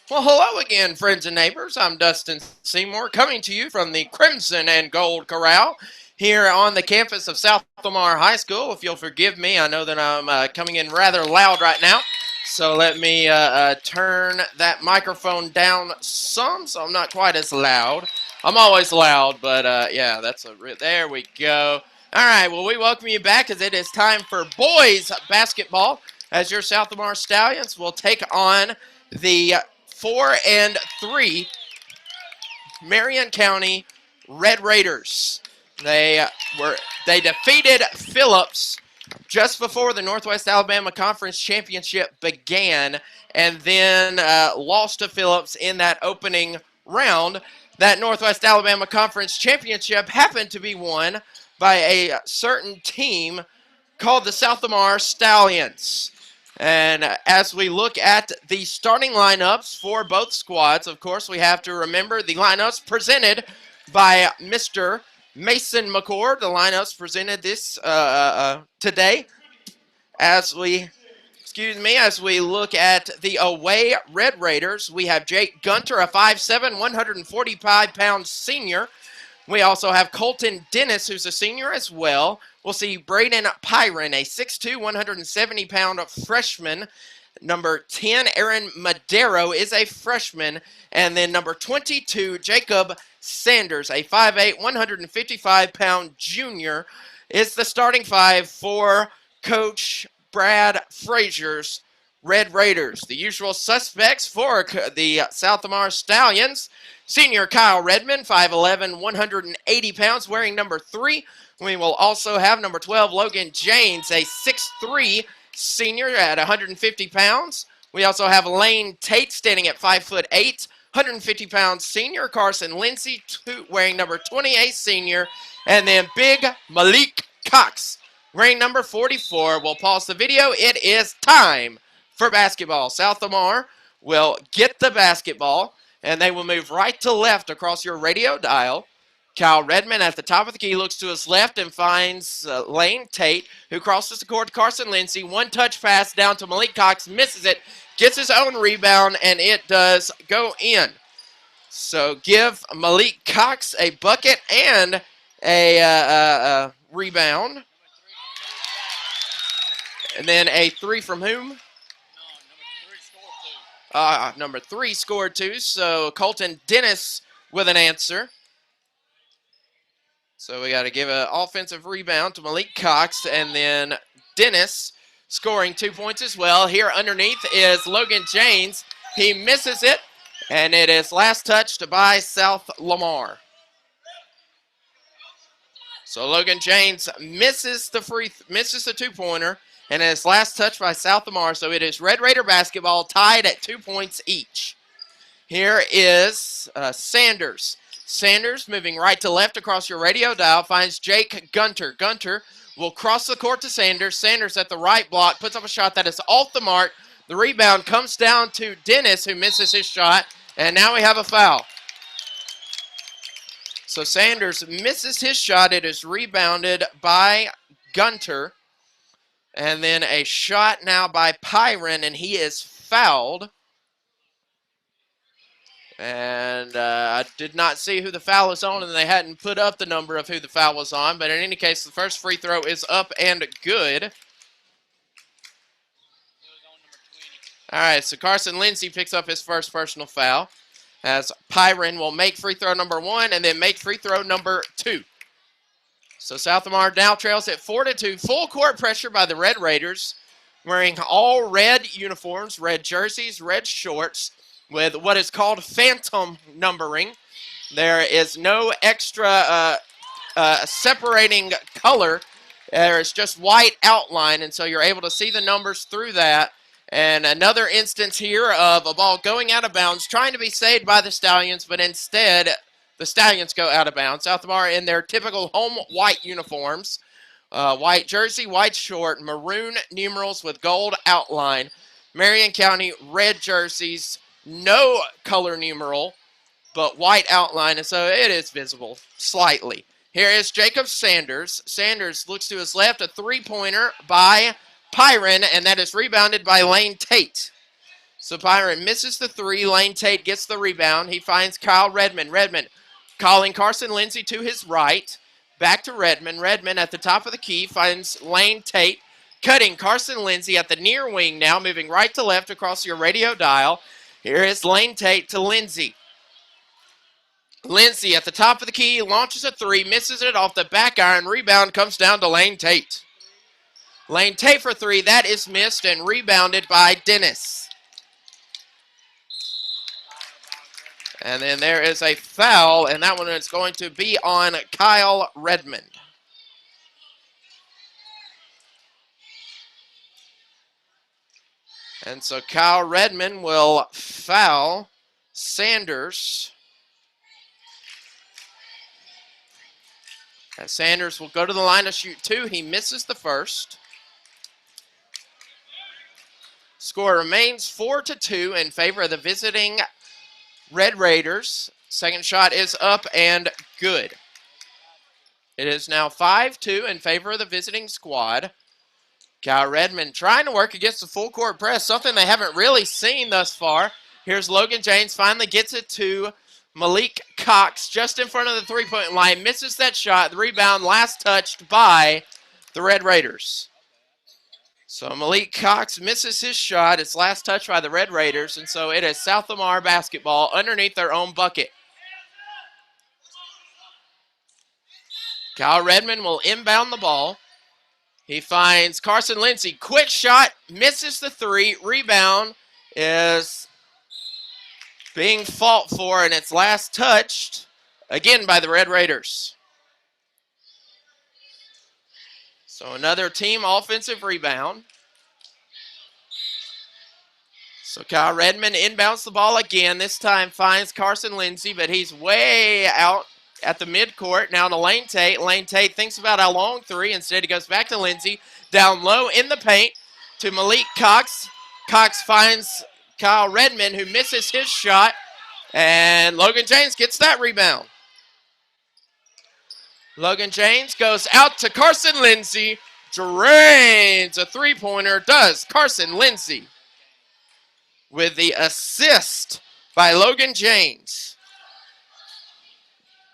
Well, hello again, friends and neighbors. I'm Dustin Seymour, coming to you from the Crimson and Gold Corral here on the campus of South Lamar High School. If you'll forgive me, I know that I'm coming in rather loud right now, so let me turn that microphone down some so I'm not quite as loud. I'm always loud, but yeah, there we go. All right, well, we welcome you back as it is time for boys basketball as your South Lamar Stallions will take on the 4-3 Marion County Red Raiders. They they defeated Phillips just before the Northwest Alabama Conference Championship began, and then lost to Phillips in that opening round. That Northwest Alabama Conference Championship happened to be won by a certain team called the South Lamar Stallions. And as we look at the starting lineups for both squads, of course, we have to remember the lineups presented by Mr. Mason McCord. The lineups presented this today as we look at the away Red Raiders. We have Jake Gunter, a 5'7", 145-pound senior. We also have Colton Dennis, who's a senior as well. We'll see Braden Pyron, a 6'2", 170-pound freshman. Number 10, Aaron Madero, is a freshman. And then number 22, Jacob Sanders, a 5'8", 155-pound junior, is the starting five for Coach Brad Frazier's Red Raiders. The usual suspects for the South Lamar Stallions: senior Kyle Redmond, 5'11", 180 pounds, wearing number 3. We will also have number 12, Logan James, a 6'3", senior at 150 pounds. We also have Lane Tate standing at 5'8", 150-pound senior. Carson Lindsay, wearing number 28, senior. And then Big Malik Cox, wearing number 44. We'll pause the video. It is time for basketball. South Lamar will get the basketball, and they will move right to left across your radio dial. Kyle Redmond at the top of the key looks to his left and finds Lane Tate, who crosses the court to Carson Lindsay. One-touch pass down to Malik Cox, misses it, gets his own rebound, and it does go in. So give Malik Cox a bucket and a rebound. And then a three from whom? Number 3 scored 2, so Colton Dennis with an answer. So we got to give an offensive rebound to Malik Cox, and then Dennis scoring 2 points as well. Here underneath is Logan James. He misses it, and it is last touched by South Lamar. So Logan James misses the 2-pointer, and it's last touch by South Lamar. So it is Red Raider basketball tied at 2 points each. Here is Sanders. Sanders moving right to left across your radio dial finds Jake Gunter. Gunter will cross the court to Sanders. Sanders at the right block puts up a shot that is off the mark. The rebound comes down to Dennis, who misses his shot, and now we have a foul. So Sanders misses his shot. It is rebounded by Gunter. And then a shot now by Pyron, and he is fouled. And I did not see who the foul was on, and they hadn't put up the number of who the foul was on. But in any case, the first free throw is up and good. All right, so Carson Lindsay picks up his first personal foul, as Pyron will make free throw number 1 and then make free throw number 2. So South Lamar now trails at 4-2. Full court pressure by the Red Raiders, wearing all red uniforms, red jerseys, red shorts, with what is called phantom numbering. There is no extra separating color. There is just white outline, and so you're able to see the numbers through that. And another instance here of a ball going out of bounds, trying to be saved by the Stallions, but instead the Stallions go out of bounds. South Lamar in their typical home white uniforms. White jersey, white short, maroon numerals with gold outline. Marion County red jerseys, no color numeral, but white outline, and so it is visible slightly. Here is Jacob Sanders. Sanders looks to his left, a three-pointer by Pyron, and that is rebounded by Lane Tate. So Byron misses the three. Lane Tate gets the rebound. He finds Kyle Redmond. Redmond calling Carson Lindsay to his right. Back to Redmond. Redmond at the top of the key finds Lane Tate. Cutting Carson Lindsay at the near wing now, moving right to left across your radio dial. Here is Lane Tate to Lindsay. Lindsay at the top of the key, launches a three, misses it off the back iron. Rebound comes down to Lane Tate. Lane Tate for three. That is missed and rebounded by Dennis. And then there is a foul, and that one is going to be on Kyle Redmond. And so Kyle Redmond will foul Sanders. As Sanders will go to the line to shoot two. He misses the first. Score remains 4-2 in favor of the visiting Red Raiders. Second shot is up and good. It is now 5-2 in favor of the visiting squad. Kyle Redmond trying to work against the full court press, something they haven't really seen thus far. Here's Logan James, finally gets it to Malik Cox just in front of the three-point line. Misses that shot. The rebound last touched by the Red Raiders. So Malik Cox misses his shot. It's last touched by the Red Raiders. And so it is South Lamar basketball underneath their own bucket. Kyle Redmond will inbound the ball. He finds Carson Lindsay. Quick shot. Misses the three. Rebound is being fought for, and it's last touched again by the Red Raiders. So another team offensive rebound. So Kyle Redmond inbounds the ball again. This time finds Carson Lindsay, but he's way out at the midcourt. Now to Lane Tate. Lane Tate thinks about a long three. Instead, he goes back to Lindsay. Down low in the paint to Malik Cox. Cox finds Kyle Redmond, who misses his shot. And Logan James gets that rebound. Logan James goes out to Carson Lindsay. Drains a three-pointer. Does Carson Lindsay with the assist by Logan James.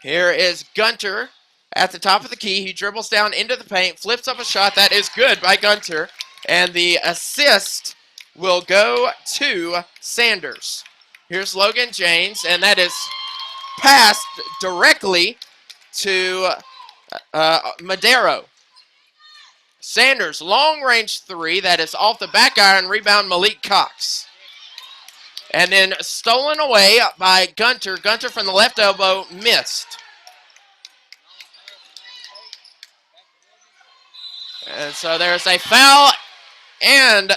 Here is Gunter at the top of the key. He dribbles down into the paint, flips up a shot. That is good by Gunter. And the assist will go to Sanders. Here's Logan James, and that is passed directly to Madero. Sanders, long-range three. That is off the back iron. Rebound, Malik Cox. And then stolen away by Gunter. Gunter from the left elbow, missed. And so there's a foul, and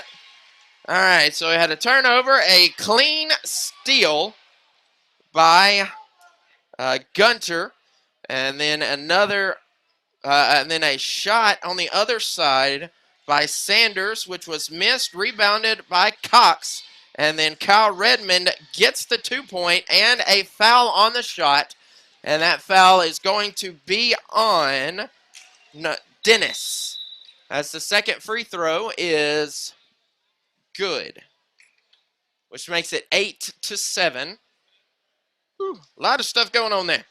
all right, so we had a turnover, a clean steal by Gunter, and then another, and then a shot on the other side by Sanders, which was missed, rebounded by Cox, and then Kyle Redmond gets the 2-point and a foul on the shot, and that foul is going to be on Dennis, as the second free throw is good, which makes it 8-7. Whew, a lot of stuff going on there.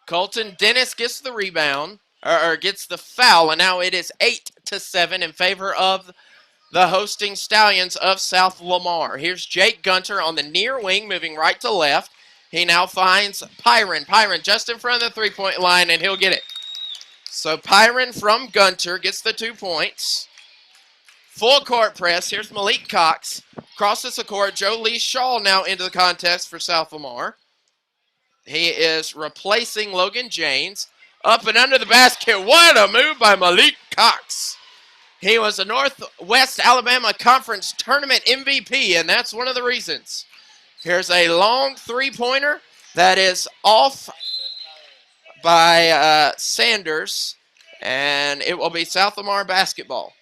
Colton Dennis gets the rebound, or gets the foul, and now it is 8-7 in favor of the hosting Stallions of South Lamar. Here's Jake Gunter on the near wing, moving right to left. He now finds Pyron. Pyron just in front of the three-point line, and he'll get it. So Pyron from Gunter gets the 2 points. Full court press. Here's Malik Cox. Crosses the court. Joe Lee Shaw now into the contest for South Lamar. He is replacing Logan James. Up and under the basket. What a move by Malik Cox. He was a Northwest Alabama Conference Tournament MVP, and that's one of the reasons. Here's a long three-pointer that is off by Sanders, and it will be South Lamar basketball.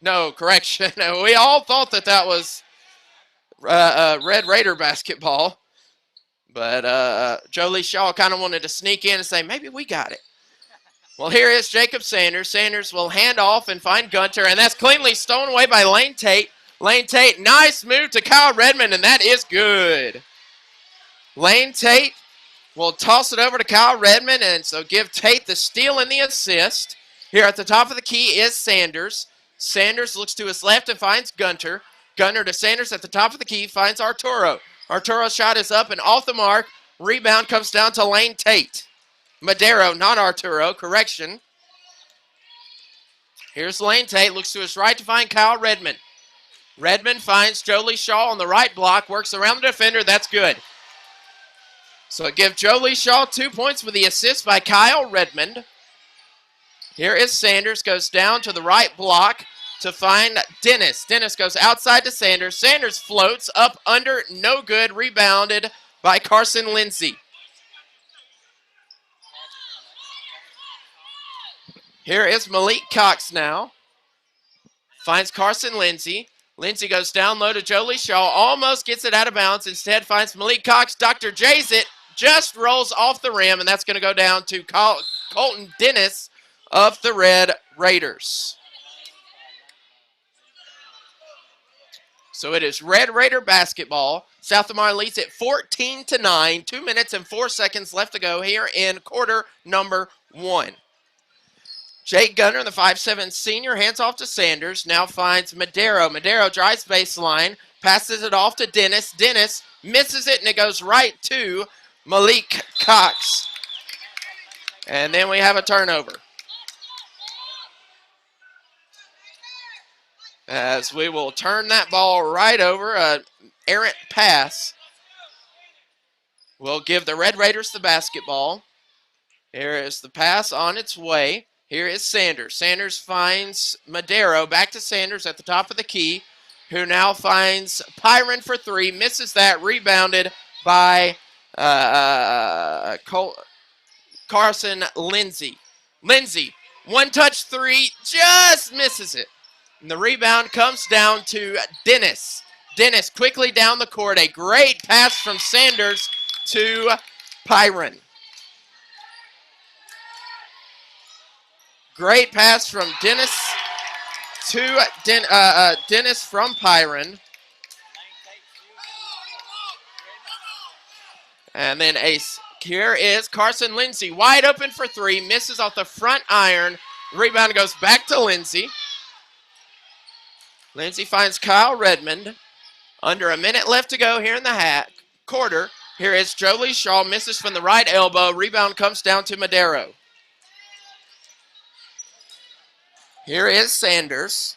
No, correction. We all thought that was Red Raider basketball, but Joe Lee Shaw kind of wanted to sneak in and say, maybe we got it. Well, here is Jacob Sanders. Sanders will hand off and find Gunter, and that's cleanly stolen away by Lane Tate. Lane Tate, nice move to Kyle Redmond, and that is good. Lane Tate will toss it over to Kyle Redmond, and so give Tate the steal and the assist. Here at the top of the key is Sanders. Sanders looks to his left and finds Gunter. Gunter to Sanders at the top of the key, finds Arturo. Arturo's shot is up and off the mark. Rebound comes down to Lane Tate. Madero, not Arturo, correction. Here's Lane Tate, looks to his right to find Kyle Redmond. Redmond finds Jolie Shaw on the right block, works around the defender, that's good. So give Jolie Shaw 2 points with the assist by Kyle Redmond. Here is Sanders, goes down to the right block to find Dennis. Dennis goes outside to Sanders. Sanders floats up under, no good, rebounded by Carson Lindsay. Here is Malik Cox now. Finds Carson Lindsay. Lindsay goes down low to Jolie Shaw. Almost gets it out of bounds. Instead finds Malik Cox. Dr. J's it. Just rolls off the rim, and that's going to go down to Colton Dennis of the Red Raiders. So it is Red Raider basketball. South Lamar leads it 14-9. 2 minutes and 4 seconds left to go here in quarter number 1. Jake Gunter, the 5'7" senior, hands off to Sanders. Now finds Madero. Madero drives baseline, passes it off to Dennis. Dennis misses it, and it goes right to Malik Cox. And then we have a turnover. As we will turn that ball right over, an errant pass. We'll give the Red Raiders the basketball. Here is the pass on its way. Here is Sanders. Sanders finds Madero. Back to Sanders at the top of the key, who now finds Pyron for 3. Misses that. Rebounded by Carson Lindsay. Lindsay, one-touch 3, just misses it. And the rebound comes down to Dennis. Dennis quickly down the court. A great pass from Sanders to Pyron. Great pass from Dennis to Dennis from Pyron. And then here is Carson Lindsay. Wide open for 3. Misses off the front iron. Rebound goes back to Lindsay. Lindsay finds Kyle Redmond. Under a minute left to go here in the quarter. Here is Jolie Shaw. Misses from the right elbow. Rebound comes down to Madero. Here is Sanders.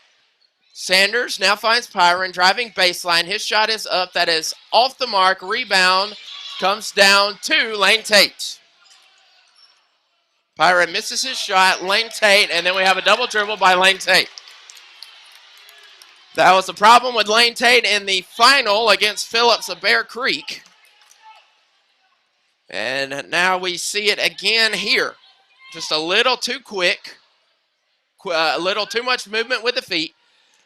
Sanders now finds Pyron driving baseline. His shot is up. That is off the mark. Rebound comes down to Lane Tate. Pyron misses his shot. Lane Tate, and then we have a double dribble by Lane Tate. That was the problem with Lane Tate in the final against Phillips of Bear Creek. And now we see it again here. Just a little too quick. A little too much movement with the feet.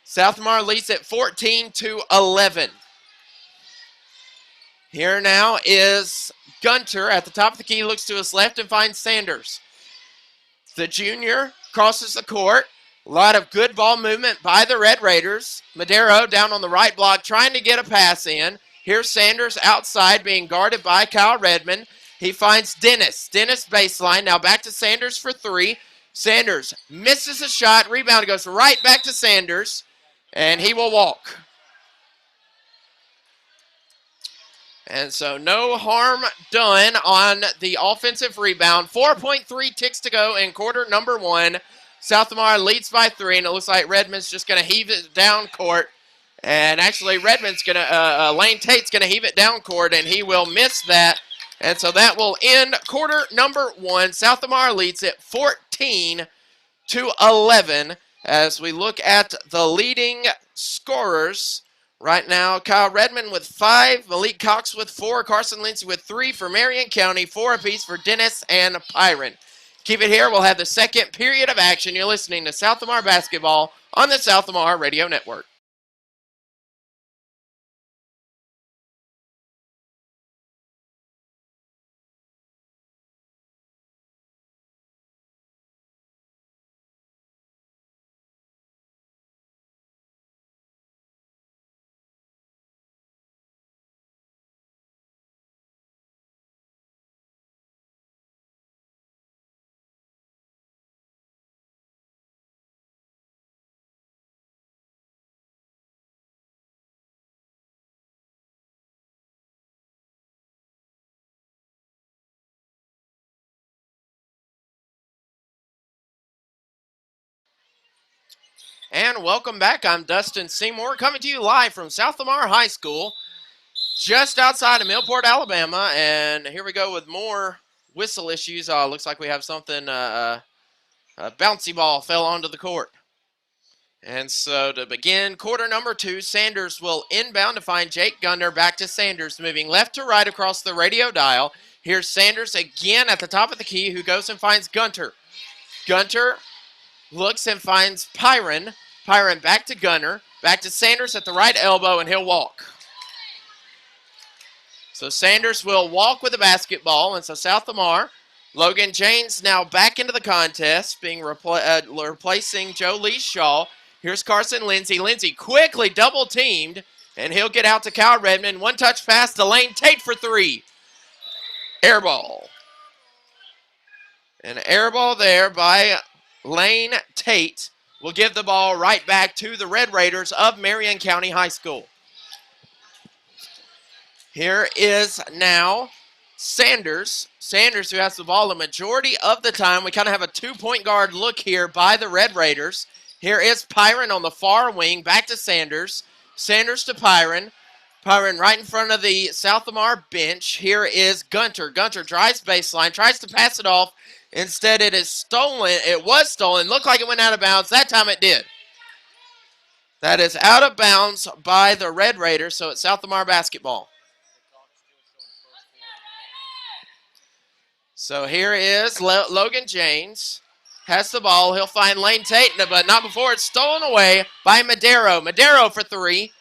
South Lamar leads at 14-11. Here now is Gunter at the top of the key, looks to his left and finds Sanders. The junior crosses the court. A lot of good ball movement by the Red Raiders. Madero down on the right block trying to get a pass in. Here's Sanders outside being guarded by Kyle Redmond. He finds Dennis. Dennis baseline. Now back to Sanders for 3. Sanders misses a shot. Rebound goes right back to Sanders. And he will walk. And so no harm done on the offensive rebound. 4.3 ticks to go in quarter number 1. South Lamar leads by 3, and it looks like Redmond's just going to heave it down court. And actually, Redmond's going to, Lane Tate's going to heave it down court, and he will miss that. And so that will end quarter number 1. South Lamar leads it 14-11 as we look at the leading scorers. Right now, Kyle Redmond with 5, Malik Cox with 4, Carson Lindsay with 3 for Marion County, 4 apiece for Dennis and Pyron. Keep it here. We'll have the second period of action. You're listening to South Lamar Basketball on the South Lamar Radio Network. And welcome back. I'm Dustin Seymour coming to you live from South Lamar High School, just outside of Millport, Alabama. And here we go with more whistle issues. Looks like we have something, a bouncy ball fell onto the court. And so to begin quarter number 2, Sanders will inbound to find Jake Gunter. Back to Sanders, moving left to right across the radio dial. Here's Sanders again at the top of the key, who goes and finds Gunter. Gunter looks and finds Pyron. Pyron back to Gunter. Back to Sanders at the right elbow, and he'll walk. So Sanders will walk with the basketball, and so South Lamar. Logan James now back into the contest, being replacing Joe Lee Shaw. Here's Carson Lindsay. Lindsay quickly double-teamed, and he'll get out to Kyle Redmond. One-touch pass to Lane Tate for 3. Air ball. An air ball there by Lane Tate will give the ball right back to the Red Raiders of Marion County High School. Here is now Sanders. Sanders, who has the ball the majority of the time. We kind of have a two-point guard look here by the Red Raiders. Here is Pyron on the far wing. Back to Sanders. Sanders to Pyron. Pyron right in front of the South Lamar bench. Here is Gunter. Gunter drives baseline, tries to pass it off. Instead, it is stolen. It was stolen. Looked like it went out of bounds. That time it did. That is out of bounds by the Red Raiders, so it's South Lamar basketball. So here is Logan James. Has the ball. He'll find Lane Tate, but not before it's stolen away by Madero. Madero for 3,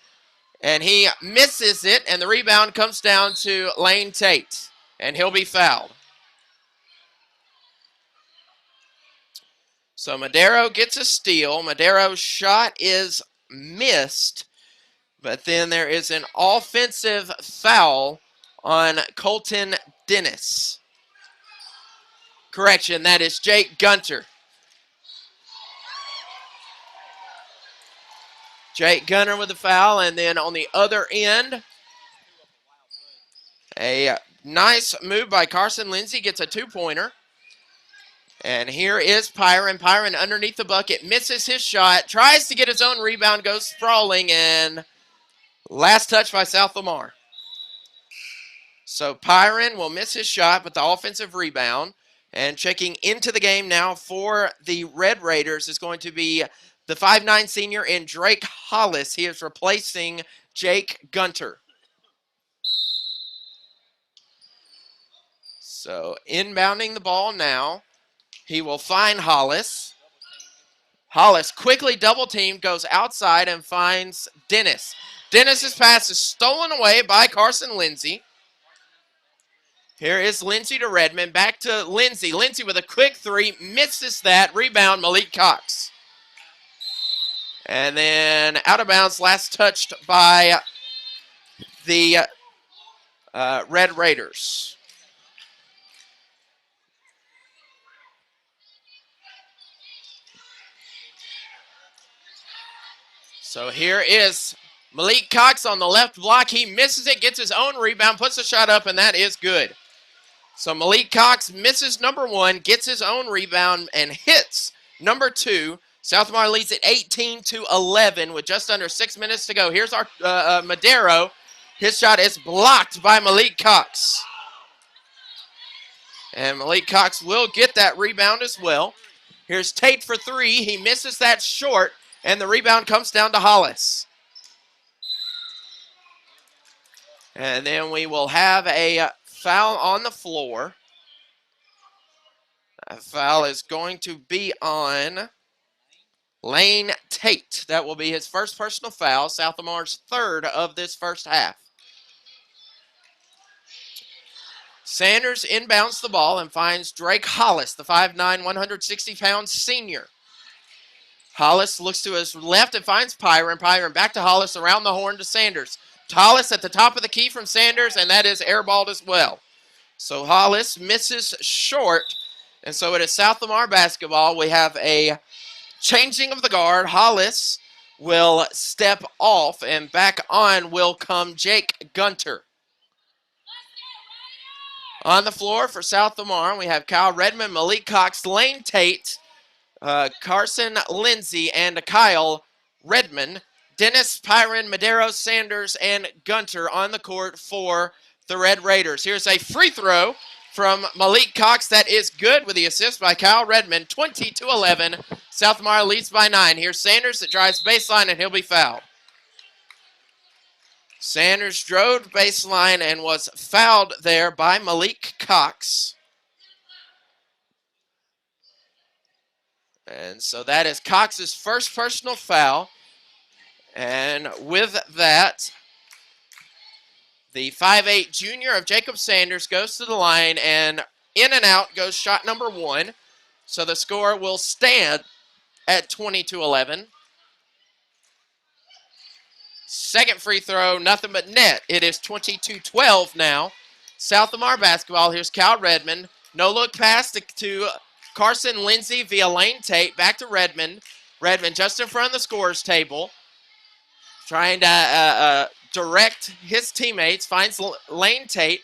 and he misses it, and the rebound comes down to Lane Tate, and he'll be fouled. So Madero gets a steal. Madero's shot is missed, but then there is an offensive foul on Colton Dennis. Correction, that is Jake Gunter. Jake Gunter with the foul, and then on the other end, a nice move by Carson Lindsay, gets a 2-pointer. And here is Pyron. Pyron underneath the bucket, misses his shot, tries to get his own rebound, goes sprawling, and last touch by South Lamar. So Pyron will miss his shot, but the offensive rebound. And checking into the game now for the Red Raiders is going to be the 5'9" senior in Drake Hollis. He is replacing Jake Gunter. So inbounding the ball now. He will find Hollis. Hollis quickly double-teamed, goes outside and finds Dennis. Dennis's pass is stolen away by Carson Lindsay. Here is Lindsay to Redmond. Back to Lindsay. Lindsay with a quick 3. Misses that. Rebound, Malik Cox. And then out of bounds, last touched by the Red Raiders. So here is Malik Cox on the left block. He misses it, gets his own rebound, puts the shot up, and that is good. So Malik Cox misses number 1, gets his own rebound, and hits number 2. South Lamar leads at 18-11 with just under 6 minutes to go. Here's our Madero. His shot is blocked by Malik Cox. And Malik Cox will get that rebound as well. Here's Tate for 3. He misses that short, and the rebound comes down to Hollis. And then we will have a foul on the floor. That foul is going to be on Lane Tate. That will be his first personal foul, South Lamar's 3rd of this first half. Sanders inbounds the ball and finds Drake Hollis, the 5'9", 160-pound senior. Hollis looks to his left and finds Pyron. Pyron back to Hollis, around the horn to Sanders. Hollis at the top of the key from Sanders, and that is airballed as well. So Hollis misses short, and so it is South Lamar basketball. We have a changing of the guard. Hollis will step off, and back on will come Jake Gunter. On the floor for South Lamar, we have Kyle Redmond, Malik Cox, Lane Tate, Carson Lindsay and Kyle Redmond. Dennis, Pyron, Madero, Sanders, and Gunter on the court for the Red Raiders. Here's a free throw from Malik Cox. That is good with the assist by Kyle Redmond. 20-11. South Lamar leads by 9. Here's Sanders that drives baseline, and he'll be fouled. Sanders drove baseline and was fouled there by Malik Cox. And so that is Cox's first personal foul. And with that, the 5'8 junior of Jacob Sanders goes to the line, and in and out goes shot number 1. So the score will stand at 20-11. Second free throw, nothing but net. It is 22-12 now. South Lamar basketball. Here's Kyle Redmond. No look pass to Carson Lindsay via Lane Tate. Back to Redmond. Redmond just in front of the scorer's table. Trying to direct his teammates. Finds Lane Tate.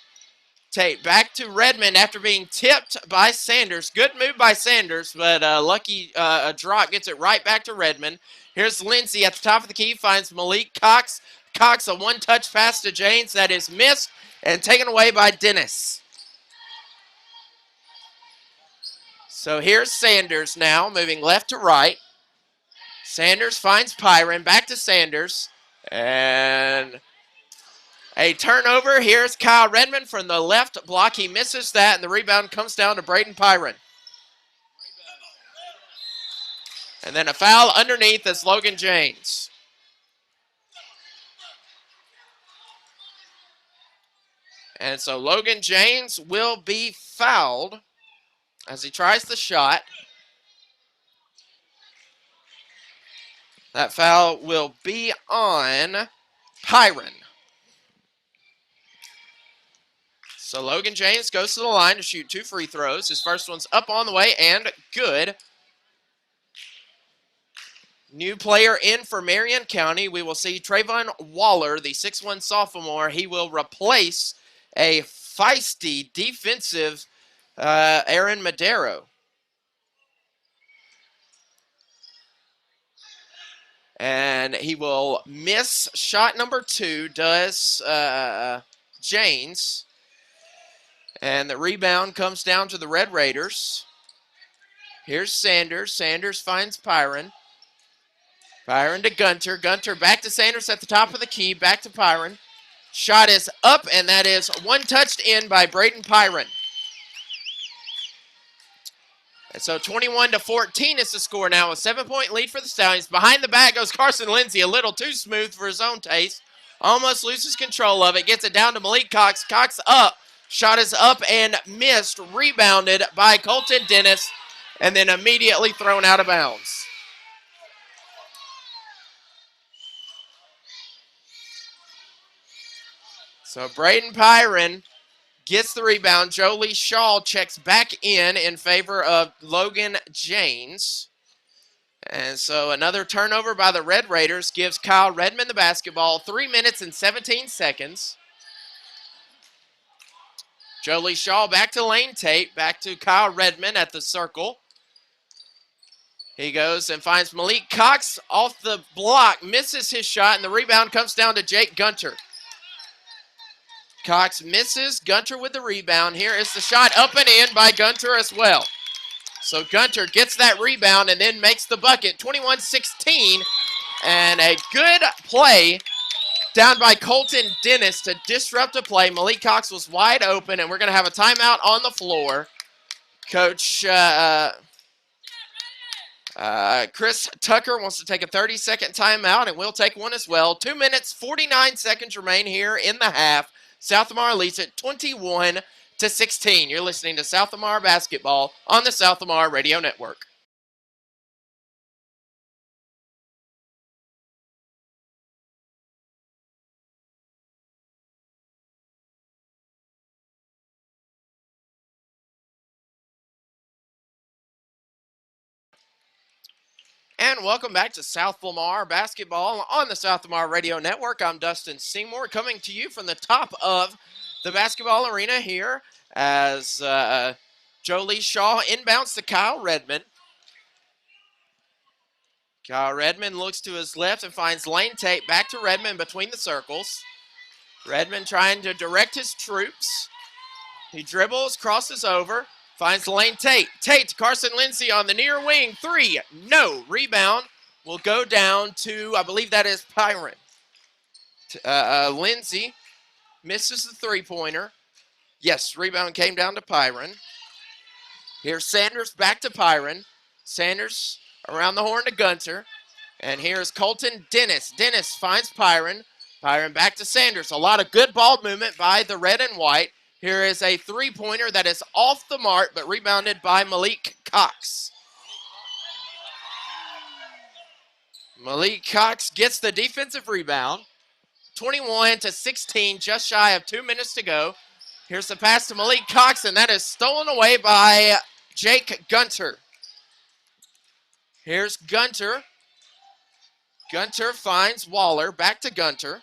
Tate back to Redmond after being tipped by Sanders. Good move by Sanders, but lucky drop gets it right back to Redmond. Here's Lindsay at the top of the key. Finds Malik Cox. Cox, a one-touch pass to James that is missed and taken away by Dennis. So here's Sanders now, moving left to right. Sanders finds Pyron. Back to Sanders. And a turnover. Here's Kyle Redmond from the left block. He misses that, and the rebound comes down to Braden Pyron. And then a foul underneath is Logan James. And so Logan James will be fouled as he tries the shot. That foul will be on Pyron. So Logan James goes to the line to shoot 2 free throws. His first one's up on the way and good. New player in for Marion County. We will see Trayvon Waller, the 6'1 sophomore. He will replace a feisty defensive Aaron Madero. And he will miss shot number 2, does James. And the rebound comes down to the Red Raiders. Here's Sanders. Sanders finds Pyron. Pyron to Gunter. Gunter back to Sanders at the top of the key. Back to Pyron. Shot is up, and that is one touched in by Braden Pyron. And so 21-14 is the score now. A 7-point lead for the Stallions. Behind the back goes Carson Lindsay, a little too smooth for his own taste. Almost loses control of it. Gets it down to Malik Cox. Cox up. Shot is up and missed. Rebounded by Colton Dennis. And then immediately thrown out of bounds. So Braden Pyron gets the rebound. Jolie Shaw checks back in favor of Logan James. And so another turnover by the Red Raiders gives Kyle Redmond the basketball. 3 minutes and 17 seconds. Jolie Shaw back to Lane Tate. Back to Kyle Redmond at the circle. He goes and finds Malik Cox off the block. Misses his shot, and the rebound comes down to Jake Gunter. Cox misses. Gunter with the rebound. Here is the shot up and in by Gunter as well. So Gunter gets that rebound and then makes the bucket. 21-16. And a good play down by Colton Dennis to disrupt a play. Malik Cox was wide open, and we're going to have a timeout on the floor. Coach Chris Tucker wants to take a 30-second timeout, and we'll take one as well. 2 minutes, 49 seconds remain here in the half. South Lamar leads it 21-16. You're listening to South Lamar basketball on the South Lamar Radio Network. And welcome back to South Lamar basketball on the South Lamar Radio Network. I'm Dustin Seymour coming to you from the top of the basketball arena here as Jolie Shaw inbounds to Kyle Redmond. Kyle Redmond looks to his left and finds Lane Tate back to Redmond between the circles. Redmond trying to direct his troops. He dribbles, crosses over, finds Lane Tate. Tate to Carson Lindsay on the near wing. 3, no. Rebound will go down to, I believe that is Pyron. Lindsay misses the three-pointer. Yes, rebound came down to Pyron. Here's Sanders back to Pyron. Sanders around the horn to Gunter. And here's Colton Dennis. Dennis finds Pyron. Pyron back to Sanders. A lot of good ball movement by the red and white. Here is a three-pointer that is off the mark, but rebounded by Malik Cox. Malik Cox gets the defensive rebound. 21-16, just shy of 2 minutes to go. Here's the pass to Malik Cox, and that is stolen away by Jake Gunter. Here's Gunter. Gunter finds Waller. Back to Gunter.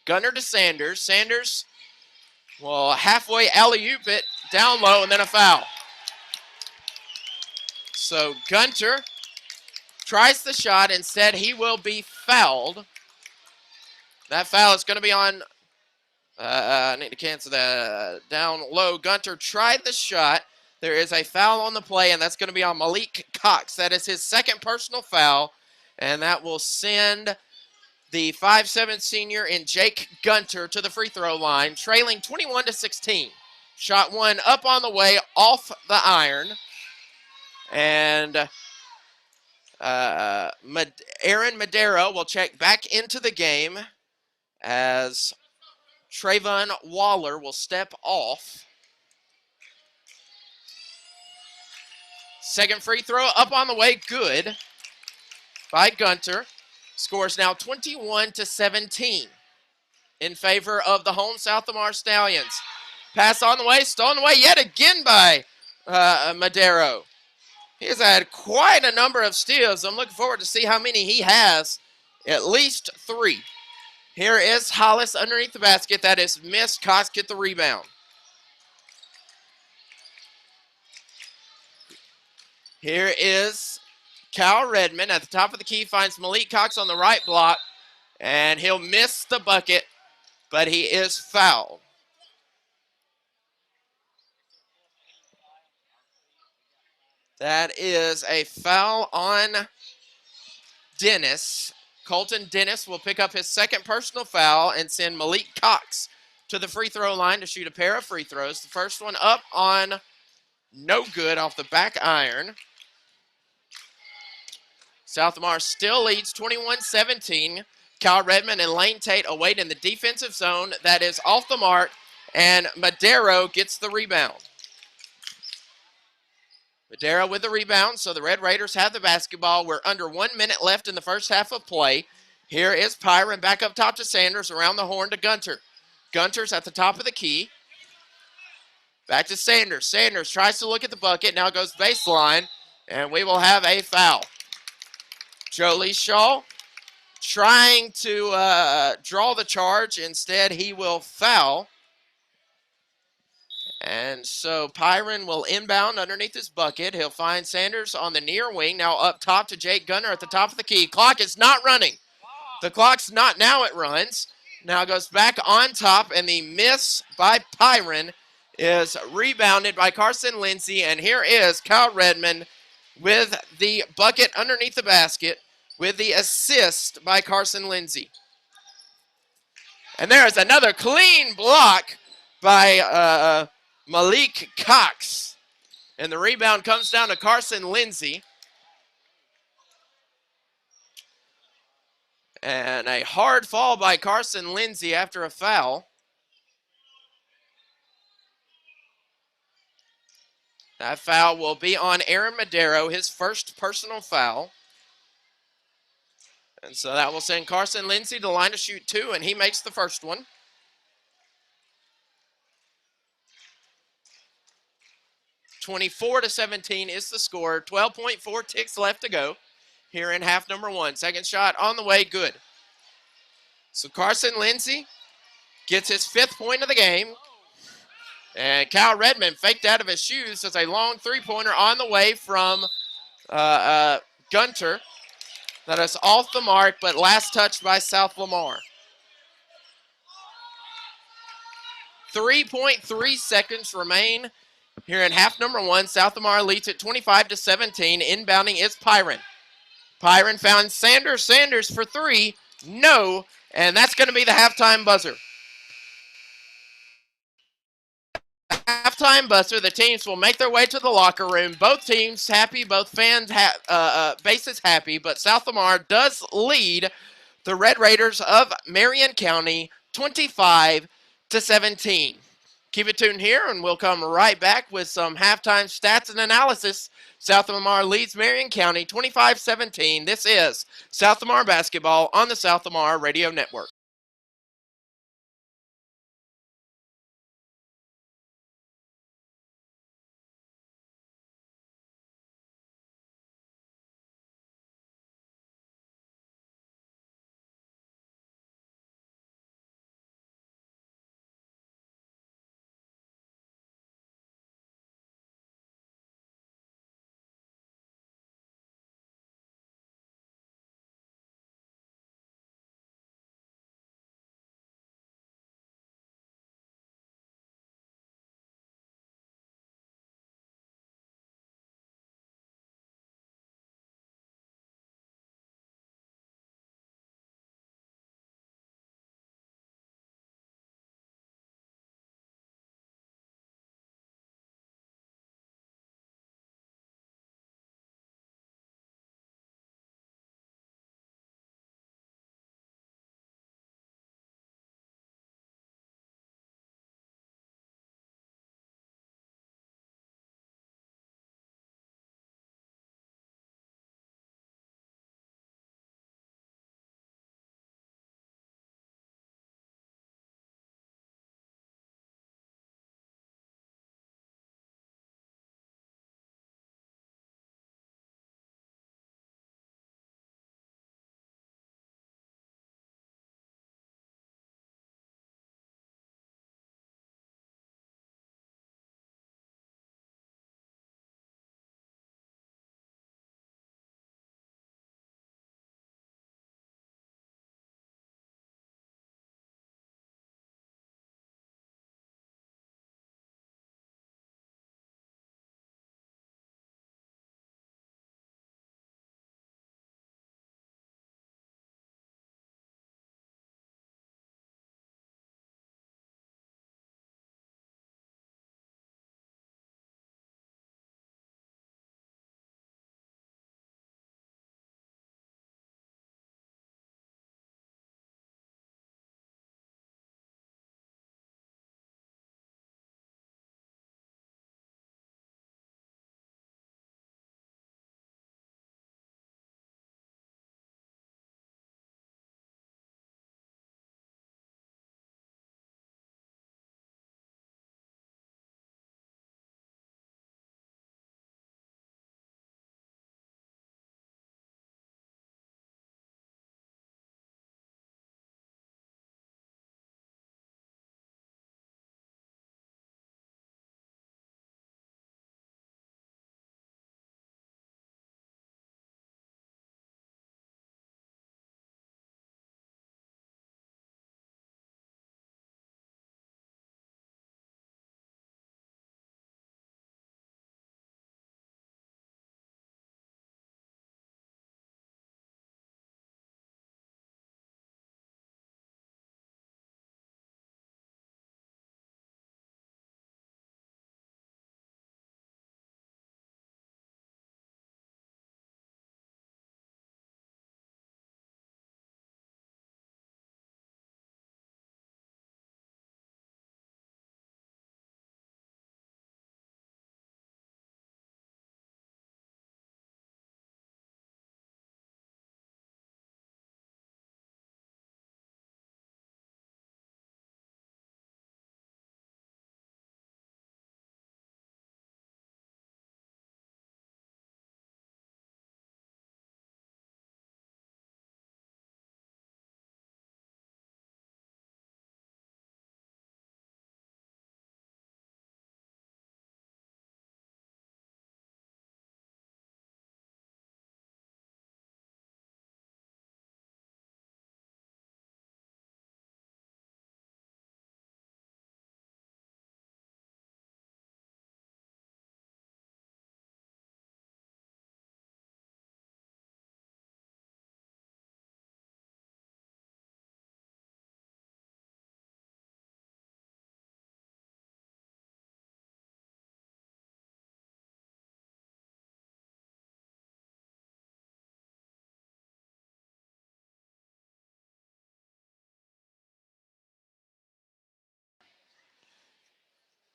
Gunter to Sanders. Sanders will halfway alley-oop it down low, and then a foul. So Gunter tries the shot. Instead, he will be fouled. That foul is going to be on, I need to cancel that, down low. Gunter tried the shot. There is a foul on the play, and that's going to be on Malik Cox. That is his second personal foul, and that will send the 5'7" senior in Jake Gunter to the free throw line, trailing 21-16. Shot one up on the way, off the iron. And Aaron Madero will check back into the game as Trayvon Waller will step off. Second free throw up on the way, good by Gunter. Scores now 21-17 in favor of the home South Lamar Stallions. Pass on the way, stolen away yet again by Madero. He has had quite a number of steals. I'm looking forward to see how many he has. At least 3. Here is Hollis underneath the basket. That is missed. Cox get the rebound. Here is Kyle Redmond at the top of the key. Finds Malik Cox on the right block. And he'll miss the bucket, but he is fouled. That is a foul on Dennis. Colton Dennis will pick up his second personal foul and send Malik Cox to the free throw line to shoot a pair of free throws. The first one up on no good off the back iron. South Lamar still leads 21-17. Kyle Redmond and Lane Tate await in the defensive zone. That is off the mark, and Madero gets the rebound. Madero with the rebound, so the Red Raiders have the basketball. We're under 1 minute left in the first half of play. Here is Pyron back up top to Sanders, around the horn to Gunter. Gunter's at the top of the key. Back to Sanders. Sanders tries to look at the bucket, now goes baseline, and we will have a foul. Jolie Shaw trying to draw the charge. Instead, he will foul. And so Pyron will inbound underneath his bucket. He'll find Sanders on the near wing. Now up top to Jake Gunter at the top of the key. Clock is not running. The clock's not. Now it runs. Now goes back on top, and the miss by Pyron is rebounded by Carson Lindsay. And here is Kyle Redmond with the bucket underneath the basket with the assist by Carson Lindsay. And there is another clean block by Malik Cox. And the rebound comes down to Carson Lindsay. And a hard fall by Carson Lindsay after a foul. That foul will be on Aaron Madero, his first personal foul. And so that will send Carson Lindsay to the line to shoot 2, and he makes the first one. 24-17 is the score. 12.4 ticks left to go here in half number 1. Second shot on the way, good. So Carson Lindsay gets his 5th point of the game. And Kyle Redmond faked out of his shoes as a long three-pointer on the way from Gunter. That is off the mark, but last touched by South Lamar. 3.3 seconds remain here in half number one. South Lamar leads at 25-17. Inbounding is Pyron. Pyron found Sanders. Sanders for three. No. And that's going to be the halftime buzzer. Halftime buzzer. The teams will make their way to the locker room. Both teams happy. Both fans bases happy. But South Lamar does lead the Red Raiders of Marion County 25-17. Keep it tuned here, and we'll come right back with some halftime stats and analysis. South Lamar leads Marion County 25-17. This is South Lamar basketball on the South Lamar Radio Network.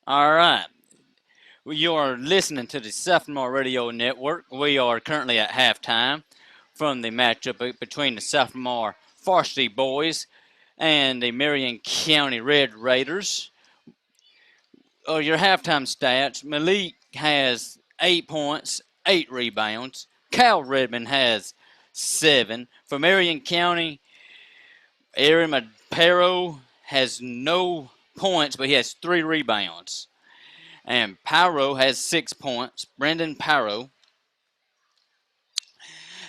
All right. Well, you are listening to the Sophomore Radio Network. We are currently at halftime from the matchup between the Sophomore Varsity Boys and the Marion County Red Raiders. Your halftime stats: Malik has 8 points, 8 rebounds. Cal Redmond has 7. For Marion County, Aaron Mapero has no points, but he has 3 rebounds. And Pyro has 6 points. Brendan Pyro.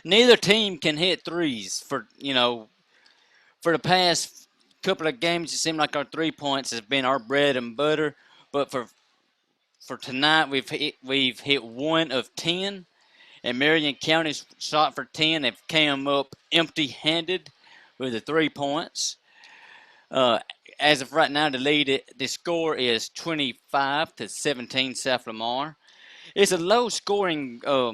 Neither team can hit threes for the past couple of games. It seemed like our 3 points has been our bread and butter. But for tonight, we've hit 1 of 10. And Marion County's shot for 10. They've came up empty-handed with the 3 points. Uh, as of right now, the score is 25-17 South Lamar. It's a low scoring, a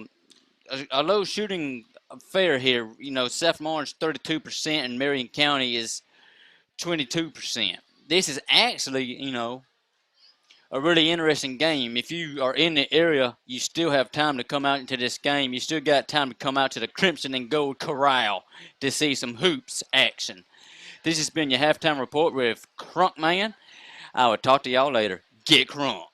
low shooting affair here. South Lamar is 32% and Marion County is 22%. This is actually, a really interesting game. If you are in the area, you still have time to come out into this game. You still got time to come out to the Crimson and Gold Corral to see some hoops action. This has been your halftime report with Crunk Man. I will talk to y'all later. Get crunk.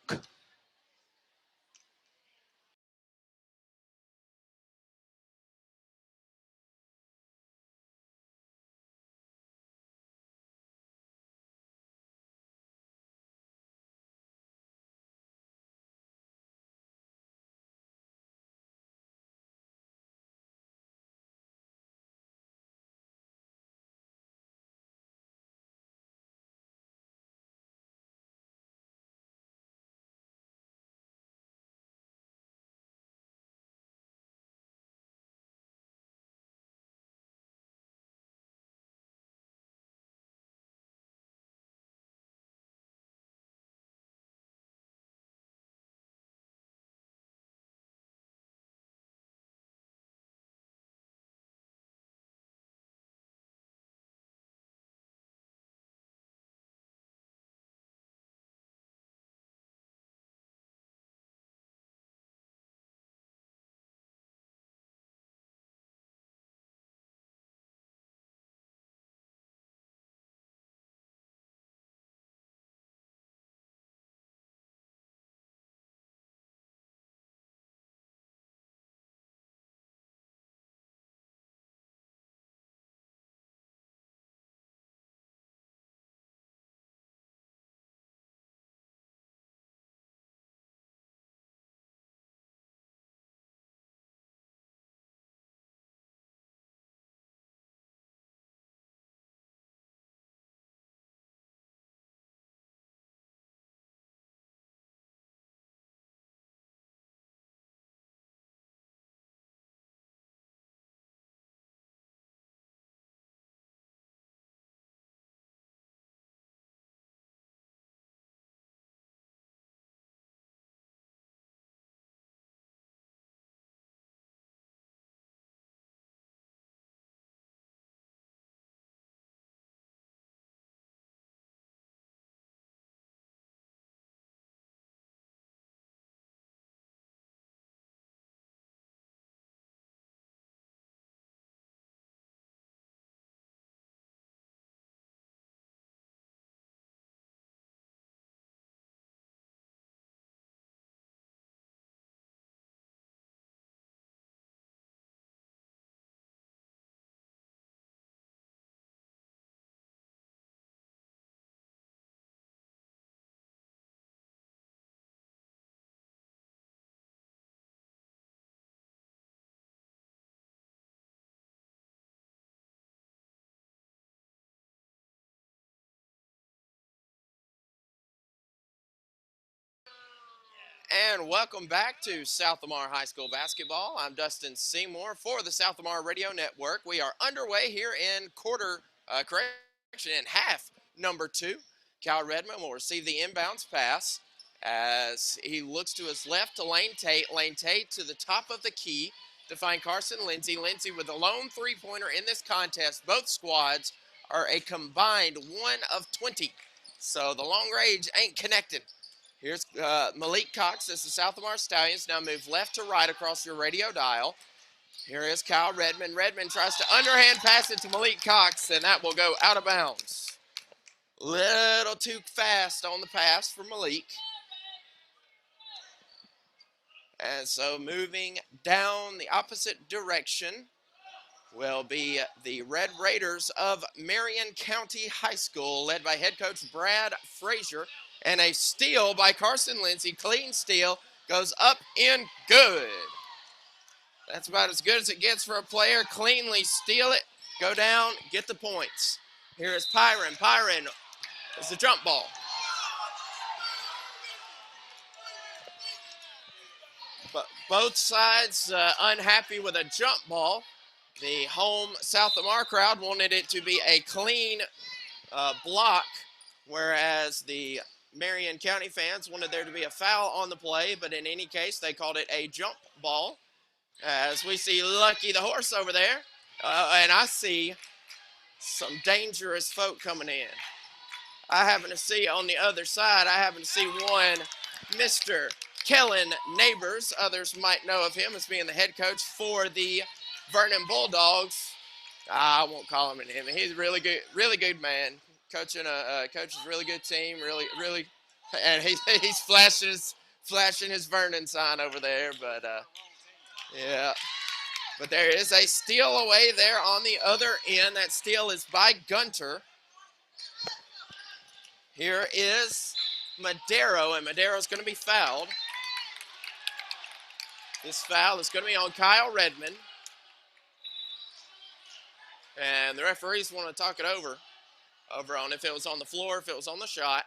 And welcome back to South Lamar High School basketball. I'm Dustin Seymour for the South Lamar Radio Network. We are underway here in in half number 2. Cal Redmond will receive the inbounds pass as he looks to his left to Lane Tate. Lane Tate to the top of the key to find Carson Lindsay. Lindsay with the lone three-pointer in this contest. Both squads are a combined 1 of 20. So the long range ain't connected Here's Malik Cox. This is South Lamar Stallions. Now move left to right across your radio dial. Here is Kyle Redmond. Redmond tries to underhand pass it to Malik Cox, and that will go out of bounds. Little too fast on the pass for Malik. And so moving down the opposite direction will be the Red Raiders of Marion County High School, led by head coach Brad Frazier. And a steal by Carson Lindsay. Clean steal. Goes up in good. That's about as good as it gets for a player. Cleanly steal it. Go down. Get the points. Here is Pyron. Pyron is the jump ball. But both sides unhappy with a jump ball. The home South Lamar crowd wanted it to be a clean block, whereas the Marion County fans wanted there to be a foul on the play, but in any case, they called it a jump ball. As we see Lucky the horse over there, and I see some dangerous folk coming in. I happen to see on the other side, I happen to see one Mr. Kellen Neighbors. Others might know of him as being the head coach for the Vernon Bulldogs. I won't call him him. He's a really good man. Coaches a really good team, really, and he's flashing his Vernon sign over there, but yeah. But there is a steal away there on the other end. That steal is by Gunter. Here is Madero, and Madero's going to be fouled. This foul is going to be on Kyle Redmond. And the referees want to talk it over on if it was on the floor, if it was on the shot.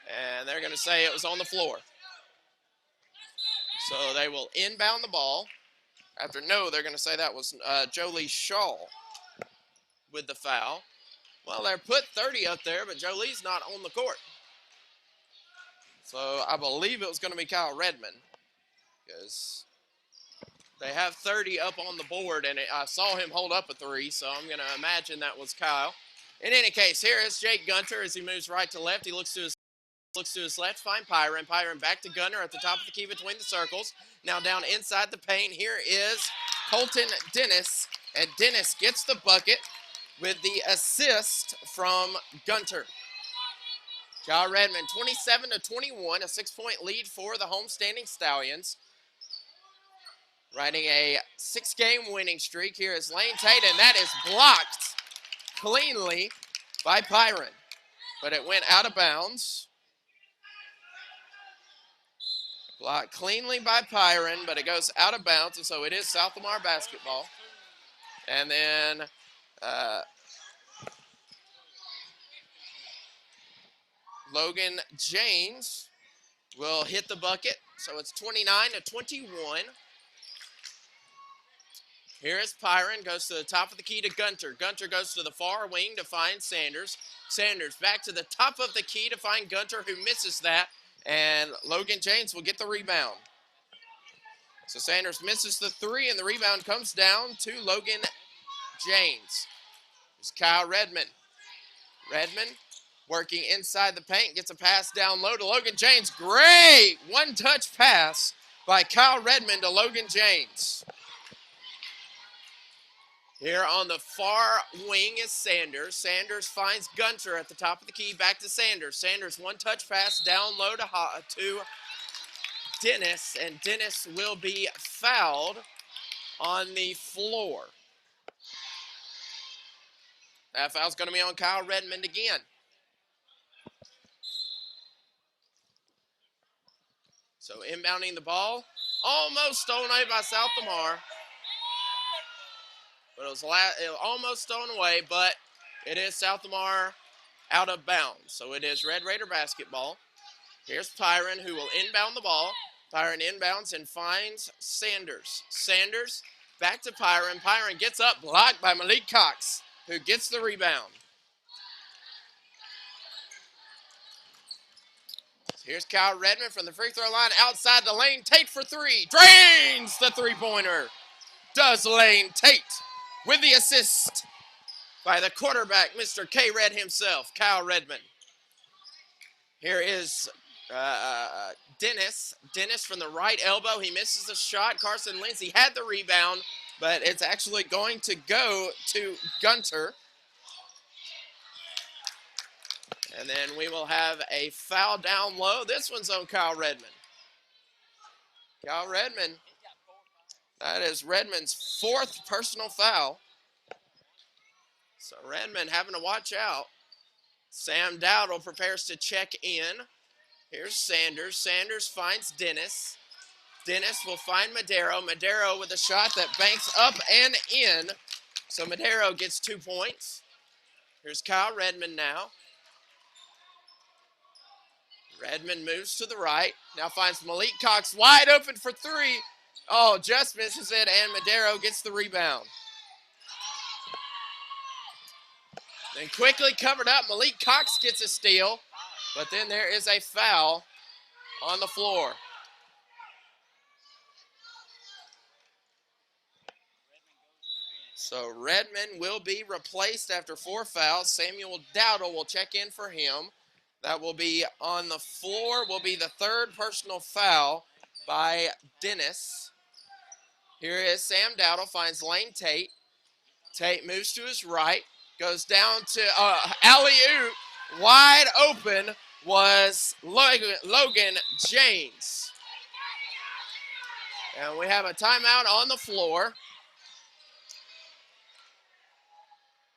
And they're going to say it was on the floor. So they will inbound the ball. After they're going to say that was Jolie Shaw with the foul. Well, they're put 30 up there, but Jolie's not on the court. So I believe it was going to be Kyle Redmond, because they have 30 up on the board, and I saw him hold up a 3, so I'm going to imagine that was Kyle. In any case, here is Jake Gunter as he moves right to left. He looks to his left, find Pyron. Pyron back to Gunter at the top of the key between the circles. Now down inside the paint. Here is Colton Dennis, and Dennis gets the bucket with the assist from Gunter. Kyle Redmond, 27-21, a 6-point lead for the homestanding Stallions. Riding a 6-game winning streak. Here is Lane Tate, and that is blocked cleanly by Pyron. But it went out of bounds. Blocked cleanly by Pyron, but it goes out of bounds, and so it is South Lamar basketball. And then Logan James will hit the bucket. So it's 29-21. Here is Pyron, goes to the top of the key to Gunter. Gunter goes to the far wing to find Sanders. Sanders back to the top of the key to find Gunter, who misses that. And Logan James will get the rebound. So Sanders misses the 3, and the rebound comes down to Logan James. Here's Kyle Redmond. Redmond working inside the paint, gets a pass down low to Logan James. Great one-touch pass by Kyle Redmond to Logan James. Here on the far wing is Sanders. Sanders finds Gunter at the top of the key, back to Sanders. Sanders one-touch pass down low to Dennis, and Dennis will be fouled on the floor. That foul's going to be on Kyle Redmond again. So inbounding the ball, almost stolen away by South Lamar. But it was almost stolen away, but it is South Lamar out of bounds. So it is Red Raider basketball. Here's Pyron, who will inbound the ball. Pyron inbounds and finds Sanders. Sanders back to Pyron. Pyron gets up, blocked by Malik Cox, who gets the rebound. Here's Kyle Redmond from the free throw line outside the lane. Tate for 3. Drains the three-pointer. Does Lane Tate with the assist by the quarterback, Mr. K-Red himself, Kyle Redmond. Here is Dennis. Dennis from the right elbow. He misses the shot. Carson Lindsay had the rebound, but it's actually going to go to Gunter. And then we will have a foul down low. This one's on Kyle Redmond. Kyle Redmond. That is Redmond's 4th personal foul. So Redmond having to watch out. Sam Dowdle prepares to check in. Here's Sanders. Sanders finds Dennis. Dennis will find Madero. Madero with a shot that banks up and in. So Madero gets 2 points. Here's Kyle Redmond now. Redmond moves to the right. Now finds Malik Cox wide open for 3. Oh, just misses it, and Madero gets the rebound. Then quickly covered up. Malik Cox gets a steal, but then there is a foul on the floor. So Redmond will be replaced after 4 fouls. Samuel Dowdle will check in for him. That will be on the floor, will be the 3rd personal foul by Dennis. Here is Sam Dowdle, finds Lane Tate. Tate moves to his right, goes down to alley-oop. Wide open was Logan James. And we have a timeout on the floor.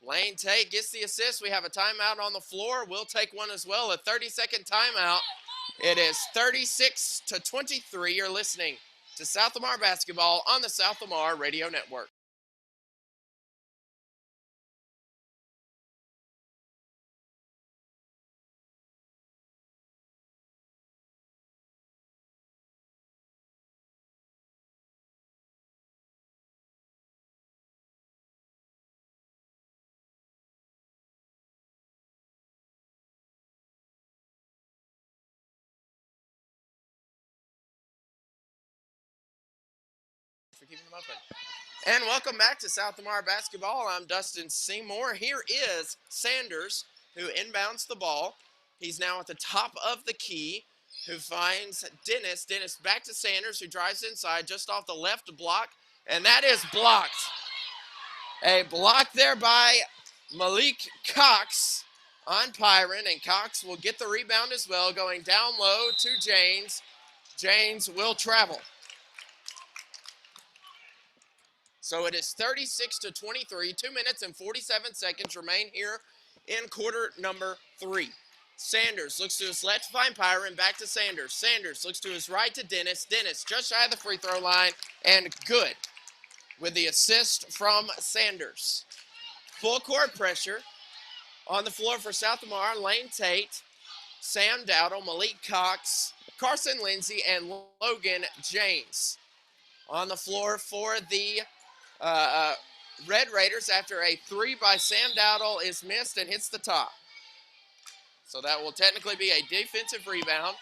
Lane Tate gets the assist. We have a timeout on the floor. We'll take one as well, a 30-second timeout. It is 36-23. You're listening to South Lamar basketball on the South Lamar Radio Network. For keeping them open. And welcome back to South Lamar basketball. I'm Dustin Seymour. Here is Sanders, who inbounds the ball. He's now at the top of the key, who finds Dennis. Dennis back to Sanders, who drives inside just off the left block, and that is blocked. A block there by Malik Cox on Pyron, and Cox will get the rebound as well, going down low to James. James will travel. So it is 36-23, 2 minutes and 47 seconds remain here in quarter number 3. Sanders looks to his left to find Pyron, back to Sanders. Sanders looks to his right to Dennis. Dennis just shy of the free throw line, and good with the assist from Sanders. Full court pressure on the floor for South Lamar. Lane Tate, Sam Dowdle, Malik Cox, Carson Lindsay, and Logan James. On the floor for the Red Raiders after a 3 by Sam Dowdle is missed and hits the top. So that will technically be a defensive rebound.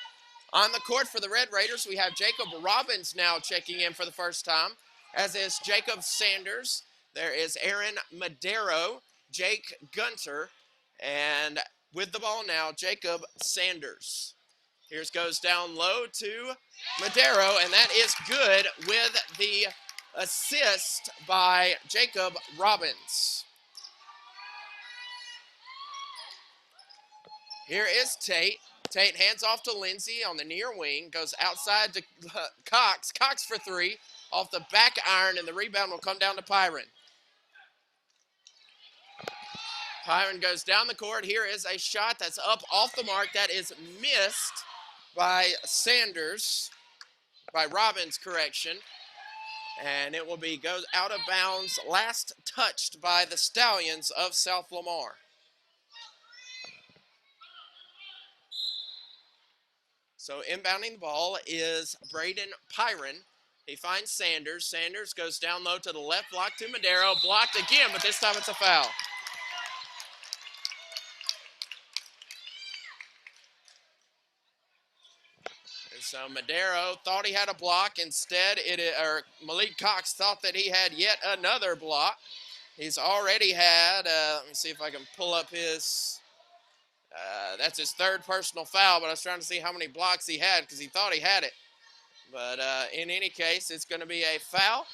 On the court for the Red Raiders, we have Jacob Robbins now checking in for the first time, as is Jacob Sanders. There is Aaron Madero, Jake Gunter, and with the ball now, Jacob Sanders. Here's goes down low to Madero, and that is good with the assist by Jacob Robbins. Here is Tate. Tate hands off to Lindsay on the near wing, goes outside to Cox. Cox for 3 off the back iron, and the rebound will come down to Pyron. Pyron goes down the court. Here is a shot that's up off the mark. That is missed by Sanders, by Robbins, correction. And it will be goes out of bounds, last touched by the Stallions of South Lamar. So inbounding the ball is Braden Pyron. He finds Sanders. Sanders goes down low to the left block to Madero. Blocked again, but this time it's a foul. And so Madero thought he had a block. Instead, Malik Cox thought that he had yet another block. He's already had, let me see if I can pull up his That's his third personal foul, but I was trying to see how many blocks he had because he thought he had it. But in any case, it's going to be a foul.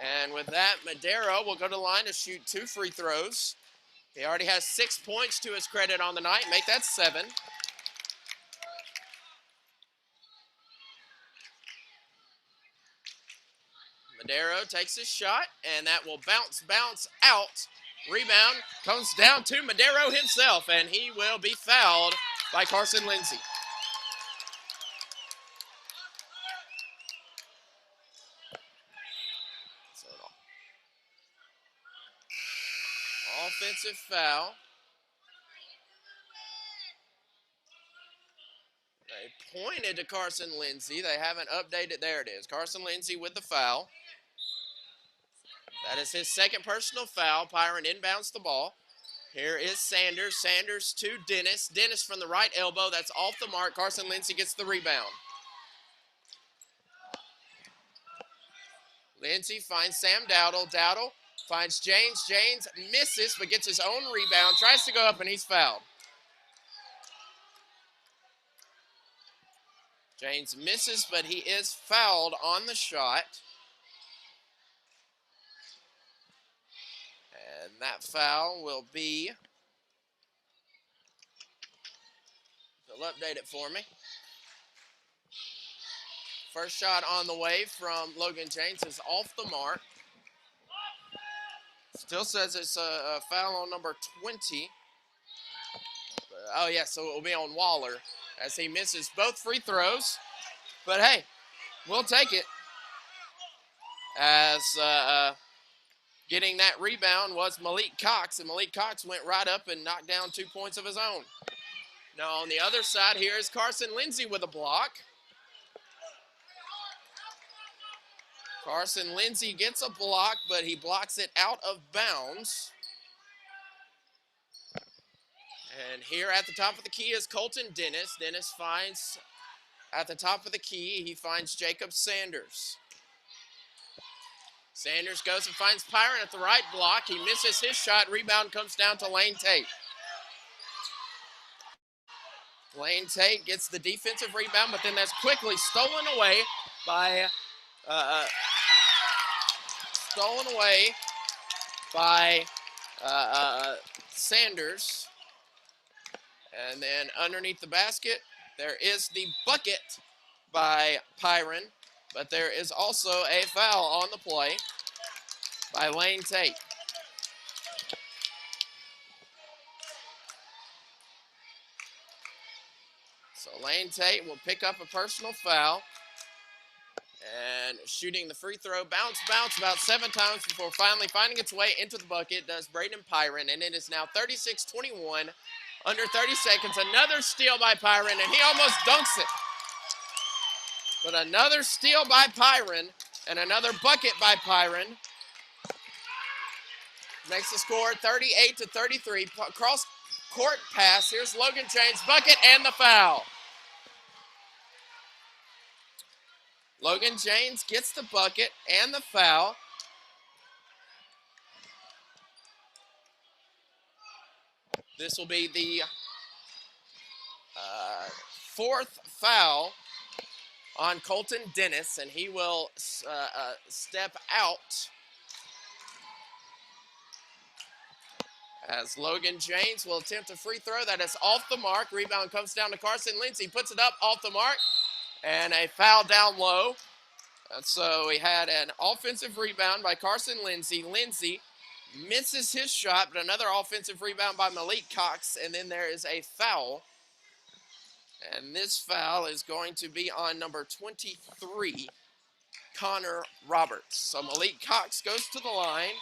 And with that, Madero will go to the line to shoot 2 free throws. He already has 6 points to his credit on the night. Make that 7. Madero takes his shot, and that will bounce out. Rebound comes down to Madero himself, and he will be fouled by Carson Lindsay. So offensive foul. They pointed to Carson Lindsay. They haven't updated. There it is. Carson Lindsay with the foul. That is his second personal foul. Pyron inbounds the ball. Here is Sanders. Sanders to Dennis. Dennis from the right elbow. That's off the mark. Carson Lindsay gets the rebound. Lindsay finds Sam Dowdle. Dowdle finds James. James misses but gets his own rebound. Tries to go up and he's fouled. James misses, but he is fouled on the shot. And that foul will be, they'll update it for me. First shot on the way from Logan James is off the mark. Still says it's a foul on number 20. Oh, yeah, so it will be on Waller as he misses both free throws. But, hey, we'll take it as getting that rebound was Malik Cox, and Malik Cox went right up and knocked down 2 points of his own. Now, on the other side here is Carson Lindsay with a block. Carson Lindsay gets a block, but he blocks it out of bounds. And here at the top of the key is Colton Dennis. Dennis finds, at the top of the key, he finds Jacob Sanders. Sanders goes and finds Pyron at the right block. He misses his shot. Rebound comes down to Lane Tate. Lane Tate gets the defensive rebound, but then that's quickly stolen away by Sanders. And then underneath the basket, there is the bucket by Pyron, but there is also a foul on the play by Lane Tate. So Lane Tate will pick up a personal foul. And shooting the free throw, bounce about 7 times before finally finding its way into the bucket does Braden Pyron. And it is now 36-21, under 30 seconds. Another steal by Pyron, and he almost dunks it. But another steal by Pyron and another bucket by Pyron makes the score 38-33. Cross court pass. Here's Logan James, bucket and the foul. Logan James gets the bucket and the foul. This will be the fourth foul on Colton Dennis, and he will step out as Logan James will attempt a free throw. That is off the mark. Rebound comes down to Carson Lindsay. Puts it up off the mark. And a foul down low. And so we had an offensive rebound by Carson Lindsay. Lindsay misses his shot, but another offensive rebound by Malik Cox. And then there is a foul. And this foul is going to be on number 23, Connor Roberts. So Malik Cox goes to the line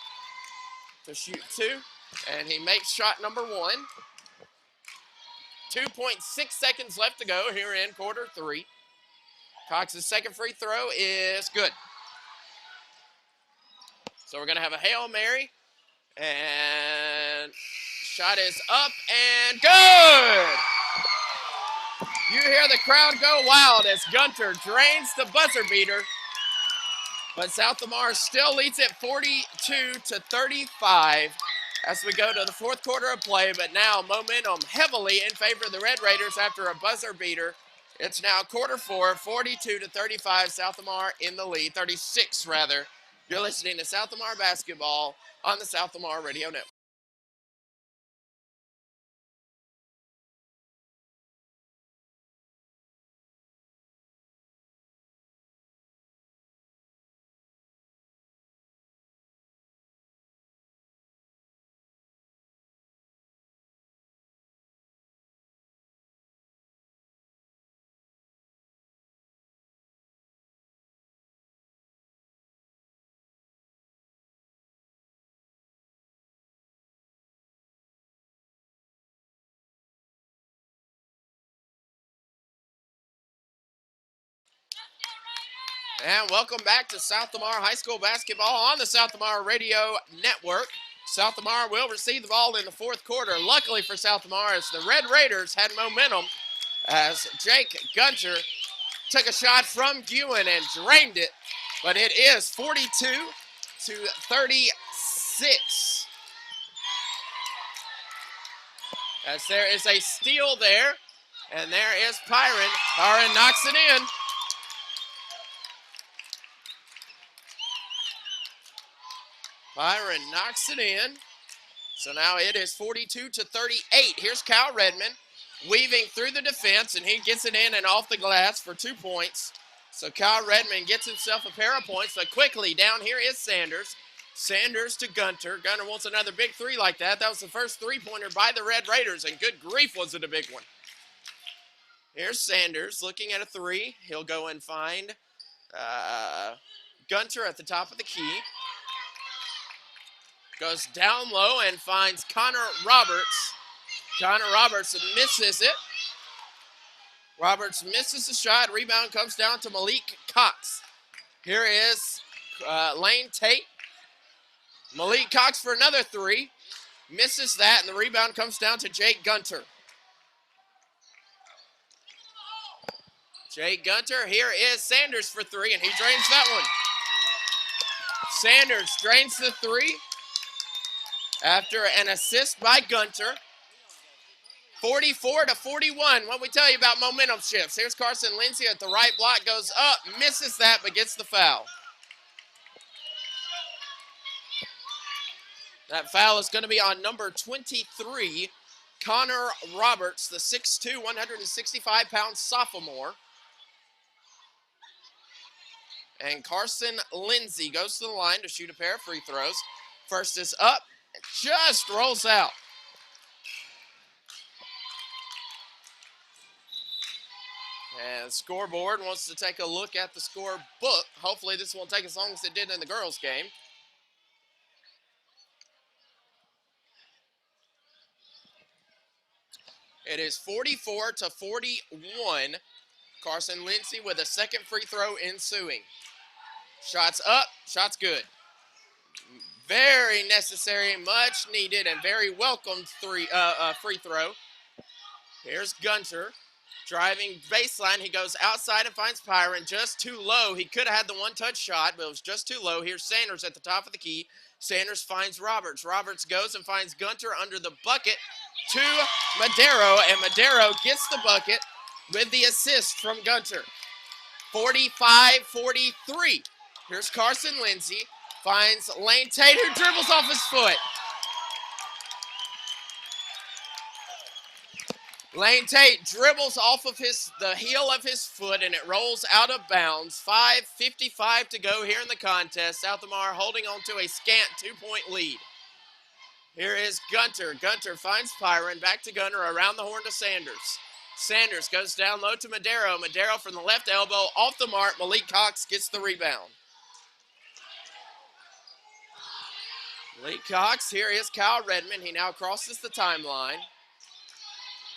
to shoot 2. And he makes shot number 1. 2.6 seconds left to go here in quarter 3. Cox's second free throw is good. So we're going to have a Hail Mary. And shot is up and good. You hear the crowd go wild as Gunter drains the buzzer beater. But South Lamar still leads at 42-35. as we go to the fourth quarter of play, but now momentum heavily in favor of the Red Raiders after a buzzer beater. It's now quarter four, 42-35, South Lamar in the lead, 36 rather. You're listening to South Lamar basketball on the South Lamar Radio Network. And welcome back to South Lamar High School basketball on the South Lamar Radio Network. South Lamar will receive the ball in the fourth quarter. Luckily for South Lamar, as the Red Raiders had momentum as Jake Gunter took a shot from Ewan and drained it. But it is 42-36. As there is a steal there, and there is Pyron. Pyron knocks it in. Byron knocks it in. So now it is 42-38. Here's Kyle Redmond weaving through the defense, and he gets it in and off the glass for 2 points. So Kyle Redmond gets himself a pair of points, but quickly down here is Sanders. Sanders to Gunter. Gunter wants another big three like that. That was the first three-pointer by the Red Raiders, and good grief was it a big one. Here's Sanders looking at a three. He'll go and find Gunter at the top of the key. Goes down low and finds Connor Roberts. Connor Roberts misses it. Roberts misses the shot. Rebound comes down to Malik Cox. Here is Lane Tate. Malik Cox for another three. Misses that, and the rebound comes down to Jake Gunter. Jake Gunter. Here is Sanders for three, and he drains that one. Sanders drains the three after an assist by Gunter. 44-41. What we tell you about momentum shifts. Here's Carson Lindsay at the right block. Goes up, misses that, but gets the foul. That foul is going to be on number 23, Connor Roberts, the 6'2", 165-pound sophomore. And Carson Lindsay goes to the line to shoot a pair of free throws. First is up, just rolls out. And the scoreboard wants to take a look at the scorebook. Hopefully this won't take as long as it did in the girls' game. It is 44-41. Carson Lindsay with a second free throw ensuing. Shots up, shots good. Very necessary, much needed, and very welcomed free throw. Here's Gunter driving baseline. He goes outside and finds Pyron just too low. He could have had the one-touch shot, but it was just too low. Here's Sanders at the top of the key. Sanders finds Roberts. Roberts goes and finds Gunter under the bucket to Madero, and Madero gets the bucket with the assist from Gunter. 45-43. Here's Carson Lindsay. Finds Lane Tate, who dribbles off his foot. Lane Tate dribbles off of the heel of his foot, and it rolls out of bounds. 5:55 to go here in the contest. South Lamar holding on to a scant 2-point lead. Here is Gunter. Gunter finds Pyron. Back to Gunter, around the horn to Sanders. Sanders goes down low to Madero. Madero from the left elbow, off the mark. Malik Cox gets the rebound. Malik Cox, here is Kyle Redmond. He now crosses the timeline,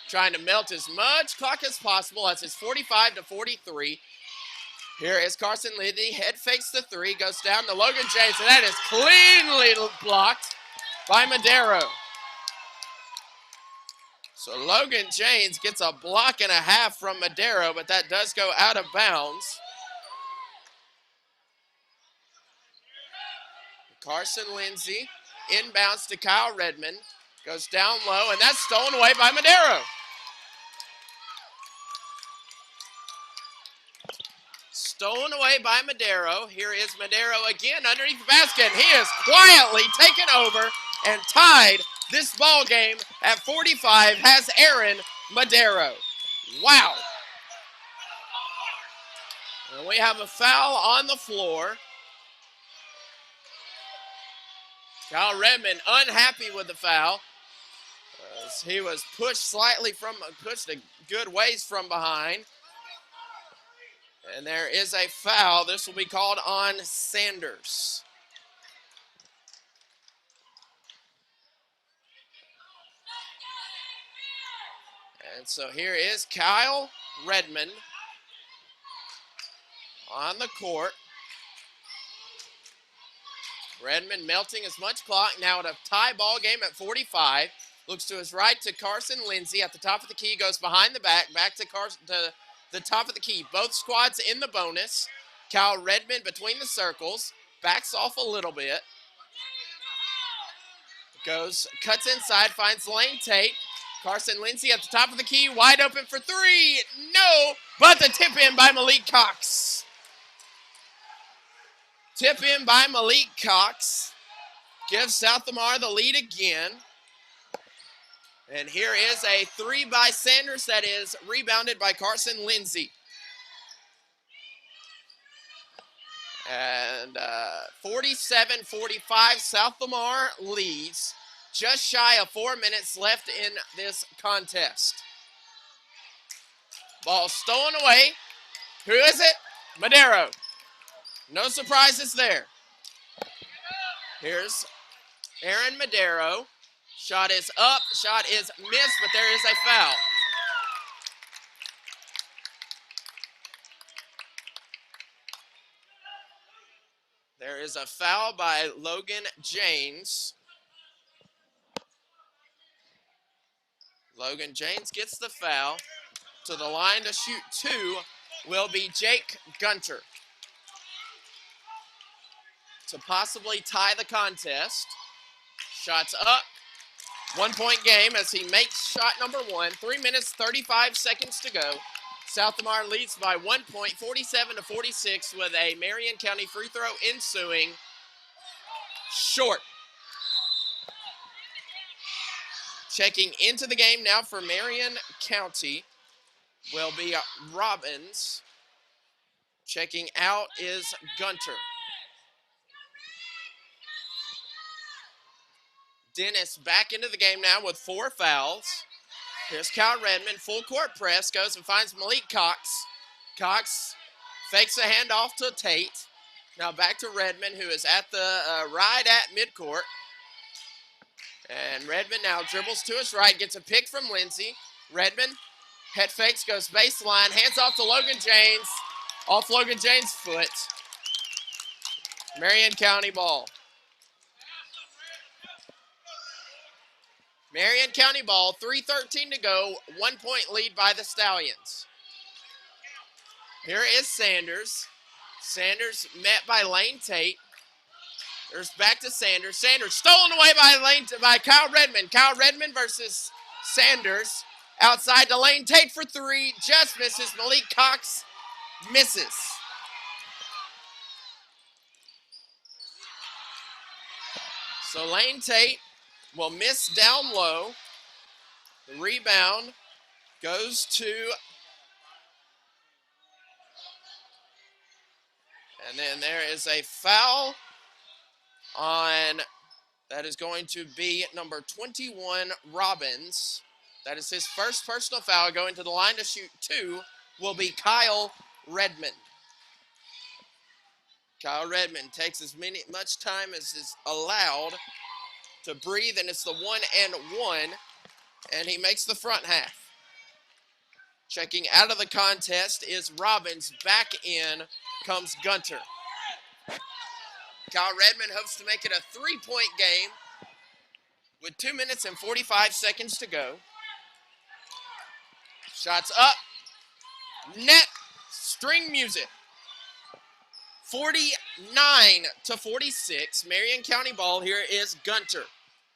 trying to melt as much clock as possible. That's his 45-43. Here is Carson Lindsay. Head fakes the three, goes down to Logan James, and that is cleanly blocked by Madero. So Logan James gets a block and a half from Madero, but that does go out of bounds. Carson Lindsay Inbounds to Kyle Redmond. Goes down low, and that's stolen away by Madero. Stolen away by Madero. Here is Madero again underneath the basket. He is quietly taken over and tied this ball game at 45 has Aaron Madero. Wow. And we have a foul on the floor. Kyle Redmond unhappy with the foul. As he was pushed a good ways from behind. And there is a foul. This will be called on Sanders. And so here is Kyle Redmond on the court. Redmond melting as much clock. Now at a tie ball game at 45. Looks to his right to Carson Lindsay at the top of the key. Goes behind the back to Carson to the top of the key. Both squads in the bonus. Kyle Redmond between the circles. Backs off a little bit. Cuts inside, finds Lane Tate. Carson Lindsay at the top of the key, wide open for three. No, but the tip in by Malik Cox. Tip in by Malik Cox. Gives South Lamar the lead again. And here is a three by Sanders that is rebounded by Carson Lindsay. And 47-45, South Lamar leads. Just shy of 4 minutes left in this contest. Ball stolen away. Who is it? Madero. No surprises there. Here's Aaron Madero. Shot is up, shot is missed, but there is a foul. There is a foul by Logan James. Logan James gets the foul. To the line to shoot two will be Jake Gunter. To possibly tie the contest. Shots up. 1 point game as he makes shot number one. 3 minutes, 35 seconds to go. South Lamar leads by 1 point, 47-46 with a Marion County free throw ensuing. Short. Checking into the game now for Marion County will be Robbins. Checking out is Gunter. Dennis back into the game now with 4 fouls. Here's Kyle Redmond, full court press, goes and finds Malik Cox. Cox fakes a handoff to Tate. Now back to Redmond, who is at the right at midcourt. And Redmond now dribbles to his right, gets a pick from Lindsay. Redmond, head fakes, goes baseline, hands off to Logan James. Off Logan James' foot. Marion County ball. Marion County ball, 3:13 to go, 1 point lead by the Stallions. Here is Sanders. Sanders met by Lane Tate. There's back to Sanders. Sanders stolen away by Kyle Redmond. Kyle Redmond versus Sanders. Outside to Lane Tate for three. Just misses. Malik Cox misses. So Lane Tate will miss down low. The rebound goes to, and then there is a foul on, that is going to be number 21, Robbins. That is his first personal foul. Going to the line to shoot two will be Kyle Redmond. Kyle Redmond takes much time as is allowed to breathe, and it's the 1-and-1, and he makes the front half. Checking out of the contest is Robbins. Back in comes Gunter. Kyle Redmond hopes to make it a 3-point game with 2 minutes and 45 seconds to go. Shots up. Net. String music. 49-46. Marion County ball. Here is Gunter.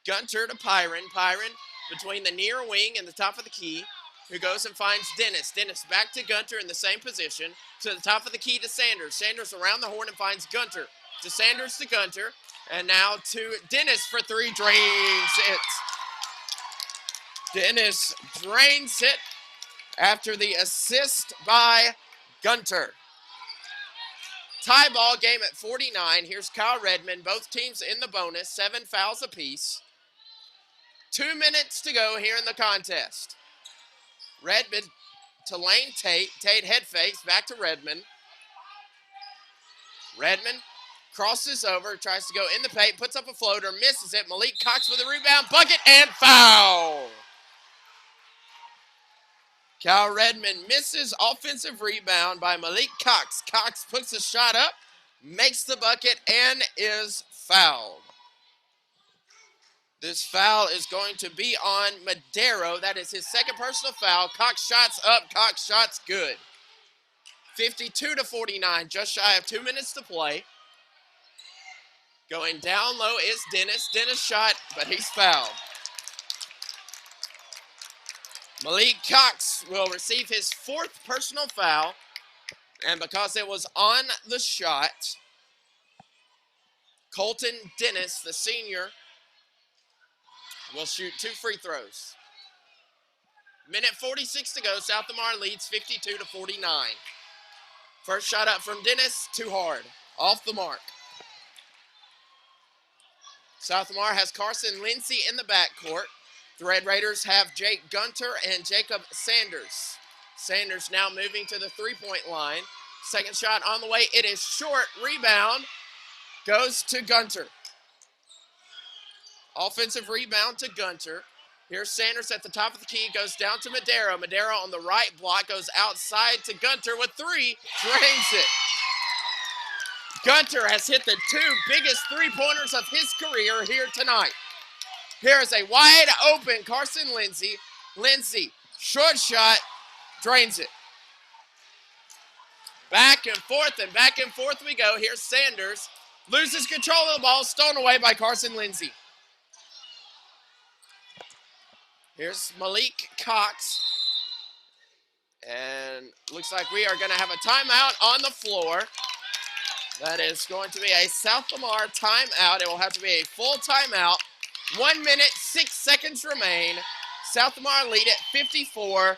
Gunter to Pyron. Pyron between the near wing and the top of the key, who goes and finds Dennis. Dennis back to Gunter in the same position. To the top of the key to Sanders. Sanders around the horn and finds Gunter. To Sanders to Gunter. And now to Dennis for three. Drains it. Dennis drains it after the assist by Gunter. Tie ball game at 49. Here's Kyle Redmond. Both teams in the bonus. 7 fouls apiece. 2 minutes to go here in the contest. Redmond to Lane Tate. Tate head fakes back to Redmond. Redmond crosses over, tries to go in the paint, puts up a floater, misses it. Malik Cox with a rebound, bucket, and foul. Kyle Redmond misses offensive rebound by Malik Cox. Cox puts a shot up, makes the bucket, and is fouled. This foul is going to be on Madero. That is his second personal foul. Cox shots up. Cox shots good. 52-49, just shy of 2 minutes to play. Going down low is Dennis. Dennis shot, but he's fouled. Malik Cox will receive his 4th personal foul. And because it was on the shot, Colton Dennis, the senior, will shoot 2 free throws. Minute 46 to go. South Lamar leads 52-49. First shot up from Dennis, too hard. Off the mark. South Lamar has Carson Lindsay in the backcourt. The Red Raiders have Jake Gunter and Jacob Sanders. Sanders now moving to the three-point line. Second shot on the way. It is short. Rebound goes to Gunter. Offensive rebound to Gunter. Here's Sanders at the top of the key. Goes down to Madero. Madero on the right block. Goes outside to Gunter with 3. Drains it. Gunter has hit the 2 biggest three-pointers of his career here tonight. Here is a wide open Carson Lindsay. Lindsay, short shot, drains it. Back and forth we go. Here's Sanders. Loses control of the ball, stolen away by Carson Lindsay. Here's Malik Cox. And looks like we are going to have a timeout on the floor. That is going to be a South Lamar timeout. It will have to be a full timeout. 1 minute, 6 seconds remain. South Lamar lead at 54-52.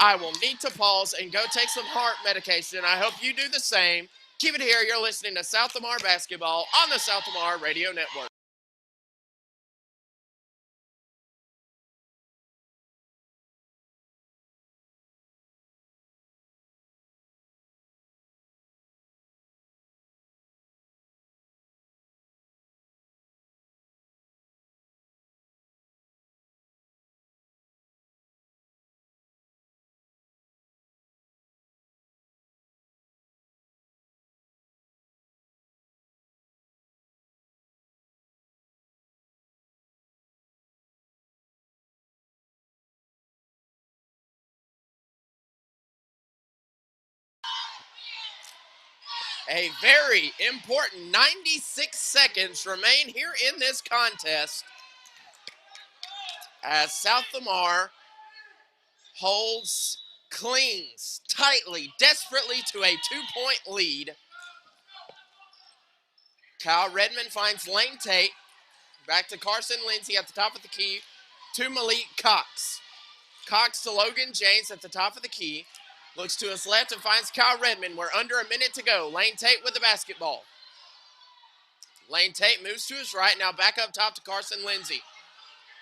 I will need to pause and go take some heart medication. I hope you do the same. Keep it here. You're listening to South Lamar Basketball on the South Lamar Radio Network. A very important 96 seconds remain here in this contest as South Lamar clings tightly, desperately to a 2-point lead. Kyle Redmond finds Lane Tate. Back to Carson Lindsay at the top of the key to Malik Cox. Cox to Logan James at the top of the key. Looks to his left and finds Kyle Redmond. We're under a minute to go. Lane Tate with the basketball. Lane Tate moves to his right. Now back up top to Carson Lindsay.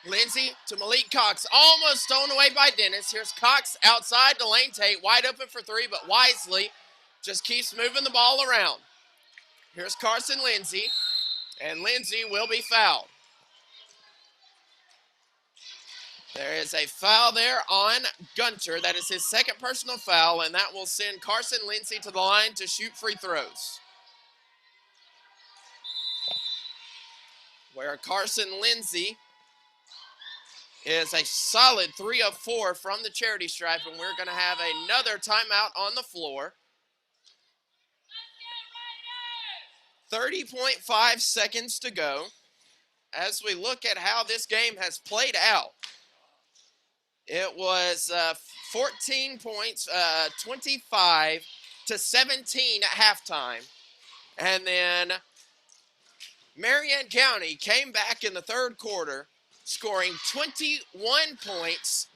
Lindsay to Malik Cox. Almost stolen away by Dennis. Here's Cox outside to Lane Tate. Wide open for 3, but wisely just keeps moving the ball around. Here's Carson Lindsay. And Lindsay will be fouled. There is a foul there on Gunter. That is his second personal foul, and that will send Carson Lindsay to the line to shoot free throws. Where Carson Lindsay is a solid 3 of 4 from the charity stripe, and we're going to have another timeout on the floor. 30.5 seconds to go. As we look at how this game has played out, it was 14 points, 25 to 17 at halftime. And then Marion County came back in the third quarter, scoring 21 points,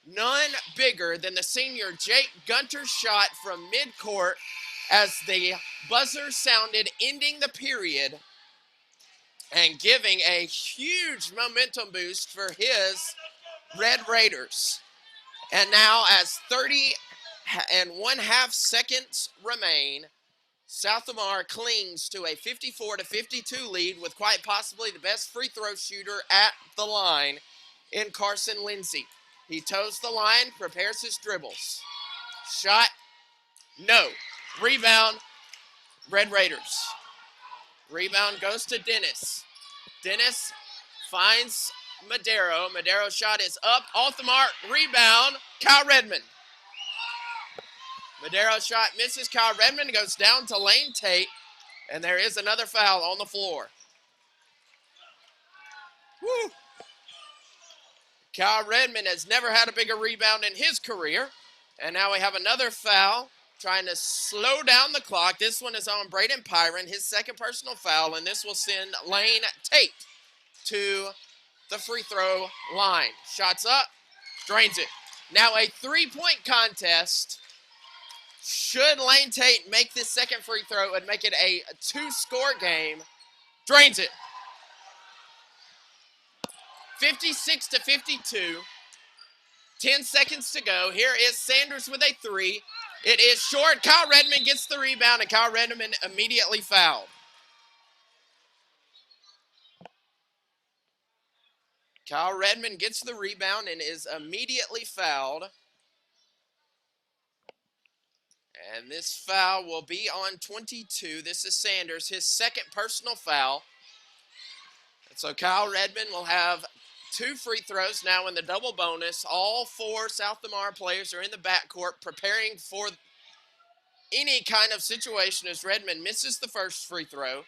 none bigger than the senior Jake Gunter's shot from midcourt as the buzzer sounded, ending the period and giving a huge momentum boost for his Red Raiders. And now, as 30 and 1/2 seconds remain, South Lamar clings to a 54-52 lead with quite possibly the best free throw shooter at the line in Carson Lindsay. He toes the line, prepares his dribbles. Shot, no. Rebound, Red Raiders. Rebound goes to Dennis. Dennis finds Madero. Madero's shot is up, off the mark, rebound, Kyle Redmond. Madero's shot misses. Kyle Redmond goes down to Lane Tate, and there is another foul on the floor. Woo. Kyle Redmond has never had a bigger rebound in his career, and now we have another foul trying to slow down the clock. This one is on Braden Pyron, his second personal foul, and this will send Lane Tate to the free throw line. Shots up, drains it. Now a three-point contest. Should Lane Tate make this second free throw and make it a two-score game, drains it. 56-52. 10 seconds to go. Here is Sanders with a three. It is short. Kyle Redmond gets the rebound, and Kyle Redmond immediately fouled. Kyle Redmond gets the rebound and is immediately fouled. And this foul will be on 22. This is Sanders, his second personal foul. And so Kyle Redmond will have two free throws now in the double bonus. All four South Lamar players are in the backcourt preparing for any kind of situation as Redmond misses the first free throw.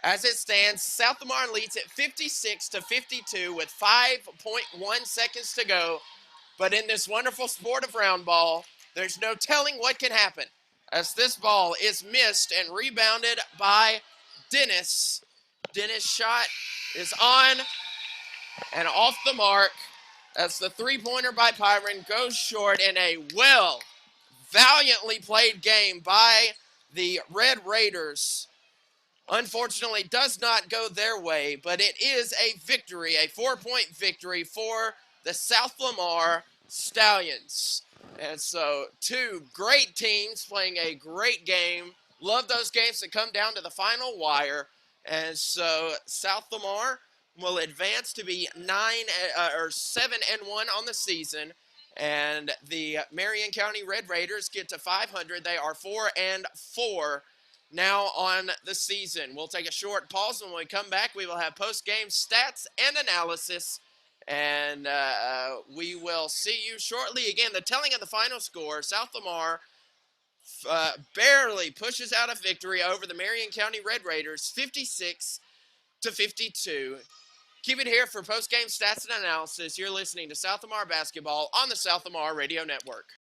As it stands, South Lamar leads at 56-52 with 5.1 seconds to go. But in this wonderful sport of round ball, there's no telling what can happen, as this ball is missed and rebounded by Dennis. Dennis' shot is on and off the mark as the three-pointer by Pyron goes short in a valiantly played game by the Red Raiders. Unfortunately, does not go their way, but it is a victory, a 4-point victory for the South Lamar Stallions. And so, two great teams playing a great game. Love those games that come down to the final wire. And so, South Lamar will advance to be 7-1 on the season. And the Marion County Red Raiders get to 500. They are 4-4 now on the season. We'll take a short pause. When we come back, we will have post-game stats and analysis. And we will see you shortly. Again, the telling of the final score, South Lamar barely pushes out a victory over the Marion County Red Raiders, 56-52. Keep it here for post-game stats and analysis. You're listening to South Lamar Basketball on the South Lamar Radio Network.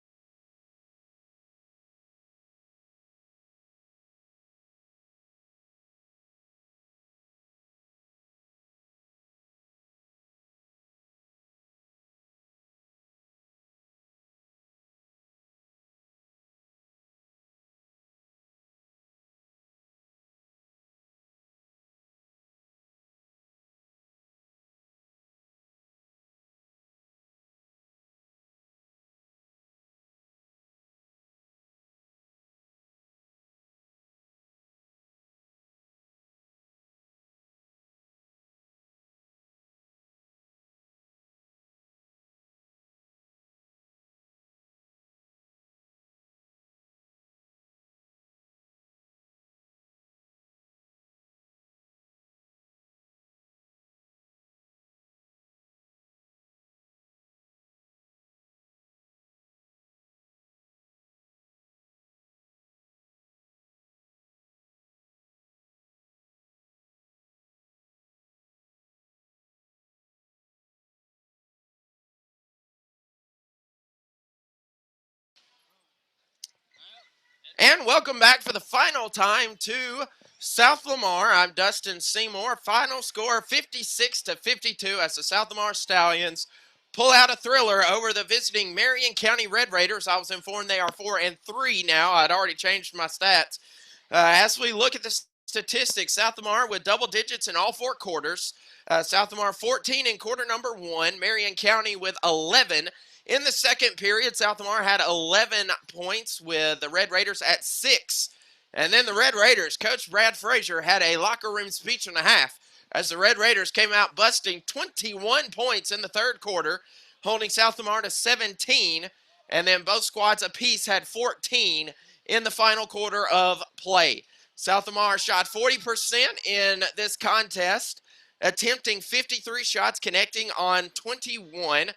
And welcome back for the final time to South Lamar. I'm Dustin Seymour. Final score 56-52 as the South Lamar Stallions pull out a thriller over the visiting Marion County Red Raiders. I was informed they are 4-3 now. I'd already changed my stats. As we look at the statistics, South Lamar with double digits in all four quarters. South Lamar 14 in quarter number 1. Marion County with 11. In the second period, South Lamar had 11 points with the Red Raiders at 6. And then the Red Raiders, Coach Brad Frazier, had a locker room speech and a half as the Red Raiders came out busting 21 points in the third quarter, holding South Lamar to 17. And then both squads apiece had 14 in the final quarter of play. South Lamar shot 40% in this contest, attempting 53 shots, connecting on 21.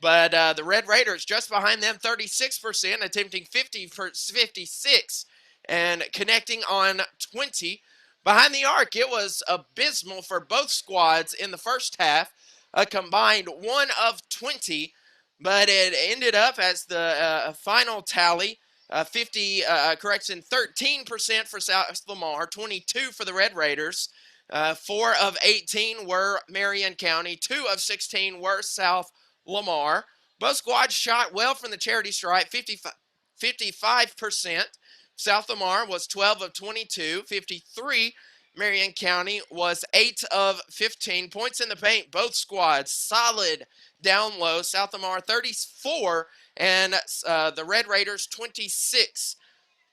But the Red Raiders just behind them, 36%, attempting 56 and connecting on 20. Behind the arc, it was abysmal for both squads in the first half, a combined 1 of 20. But it ended up as the final tally, 13% for South Lamar, 22 for the Red Raiders. 4 of 18 were Marion County, 2 of 16 were South Lamar. Both squads shot well from the charity stripe, 55%. South Lamar was 12 of 22, 53. Marion County was 8 of 15. Points in the paint, both squads solid down low. South Lamar 34 and the Red Raiders 26.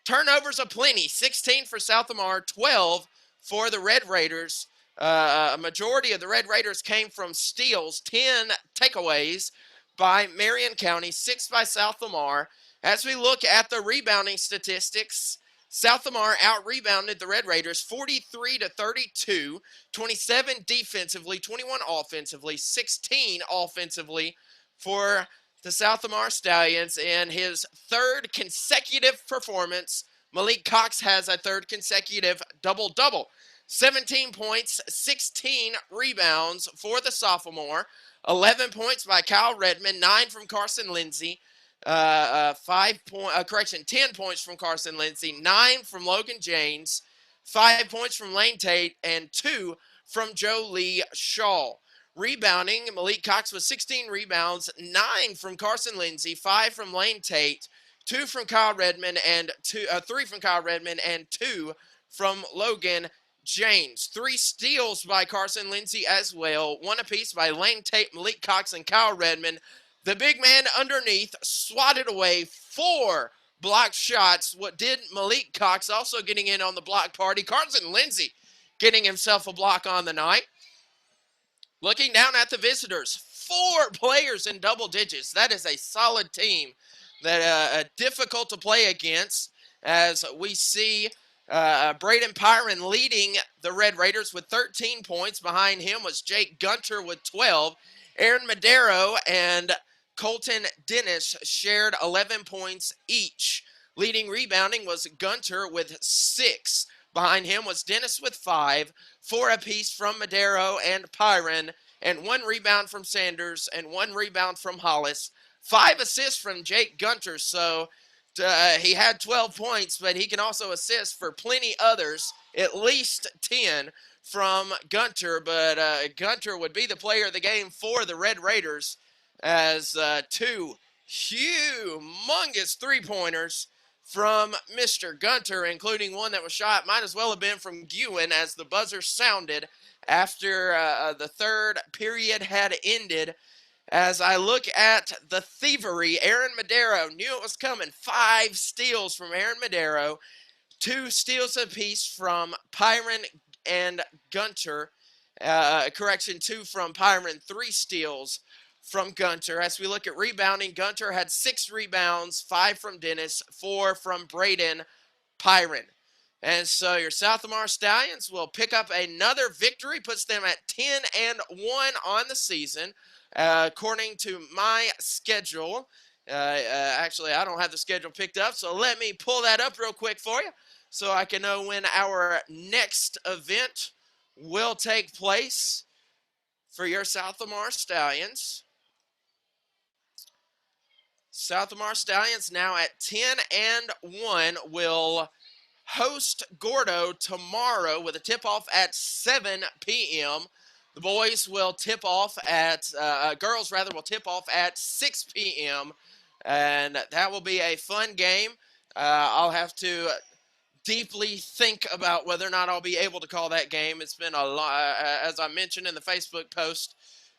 Turnovers aplenty, 16 for South Lamar, 12 for the Red Raiders. A majority of the Red Raiders came from steals, 10 takeaways by Marion County, 6 by South Lamar. As we look at the rebounding statistics, South Lamar out-rebounded the Red Raiders 43-32, 27 defensively, 21 offensively, 16 offensively for the South Lamar Stallions. In his third consecutive performance, Malik Cox has a third consecutive double-double. 17 points, 16 rebounds for the sophomore. 11 points by Kyle Redmond, 9 from Carson Lindsay. 10 points from Carson Lindsay, 9 from Logan James, 5 points from Lane Tate, and 2 from Joe Lee Shaw. Rebounding, Malik Cox with 16 rebounds, 9 from Carson Lindsay, 5 from Lane Tate, 2 from Kyle Redmond, and 3 from Kyle Redmond, and 2 from Logan James. 3 steals by Carson Lindsay as well, 1 apiece by Lane Tate, Malik Cox, and Kyle Redmond. The big man underneath swatted away 4 blocked shots. What did Malik Cox also getting in on the block party? Carson Lindsay getting himself a block on the night. Looking down at the visitors, 4 players in double digits. That is a solid team that difficult to play against, as we see Braden Pyron leading the Red Raiders with 13 points. Behind him was Jake Gunter with 12. Aaron Madero and Colton Dennis shared 11 points each. Leading rebounding was Gunter with 6. Behind him was Dennis with 5, 4 apiece from Madero and Pyron, and 1 rebound from Sanders and 1 rebound from Hollis. 5 assists from Jake Gunter, so he had 12 points, but he can also assist for plenty others, at least 10 from Gunter, but Gunter would be the player of the game for the Red Raiders, as 2 humongous three-pointers from Mr. Gunter, including one that was shot, might as well have been from Guin, as the buzzer sounded after the third period had ended. As I look at the thievery, Aaron Madero knew it was coming. 5 steals from Aaron Madero, 2 steals apiece from Pyron and Gunter. 2 from Pyron, 3 steals from Gunter. As we look at rebounding, Gunter had 6 rebounds, 5 from Dennis, 4 from Braden Pyron. And so your South Lamar Stallions will pick up another victory, puts them at 10-1 on the season. According to my schedule, actually I don't have the schedule picked up, so let me pull that up real quick for you so I can know when our next event will take place for your South Lamar Stallions. South Lamar Stallions now at 10-1 will host Gordo tomorrow with a tip-off at 7 p.m. The boys will tip off at, girls rather, will tip off at 6 p.m. And that will be a fun game. I'll have to deeply think about whether or not I'll be able to call that game. It's been a lot, as I mentioned in the Facebook post.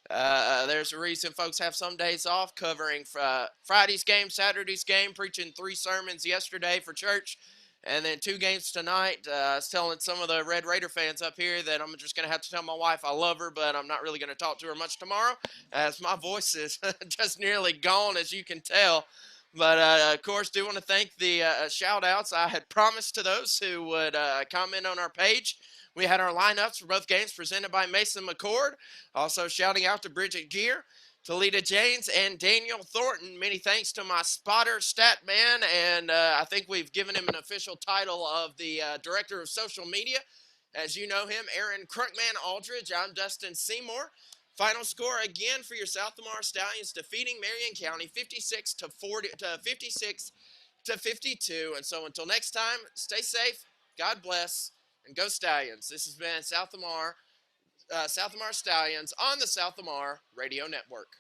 There's a reason folks have some days off, covering Friday's game, Saturday's game, preaching 3 sermons yesterday for church, and then 2 games tonight. I was telling some of the Red Raider fans up here that I'm just going to have to tell my wife I love her, but I'm not really going to talk to her much tomorrow, as my voice is just nearly gone, as you can tell. But, of course, do want to thank the shout-outs I had promised to those who would comment on our page. We had our lineups for both games presented by Mason McCord. Also shouting out to Bridget Gear, Talita Janes, and Daniel Thornton. Many thanks to my spotter, Statman, and I think we've given him an official title of the Director of Social Media. As you know him, Aaron Crunkman Aldridge. I'm Dustin Seymour. Final score again for your South Lamar Stallions, defeating Marion County 56 to 52. And so until next time, stay safe, God bless, and go Stallions. This has been South Lamar Stallions on the South Lamar Radio Network.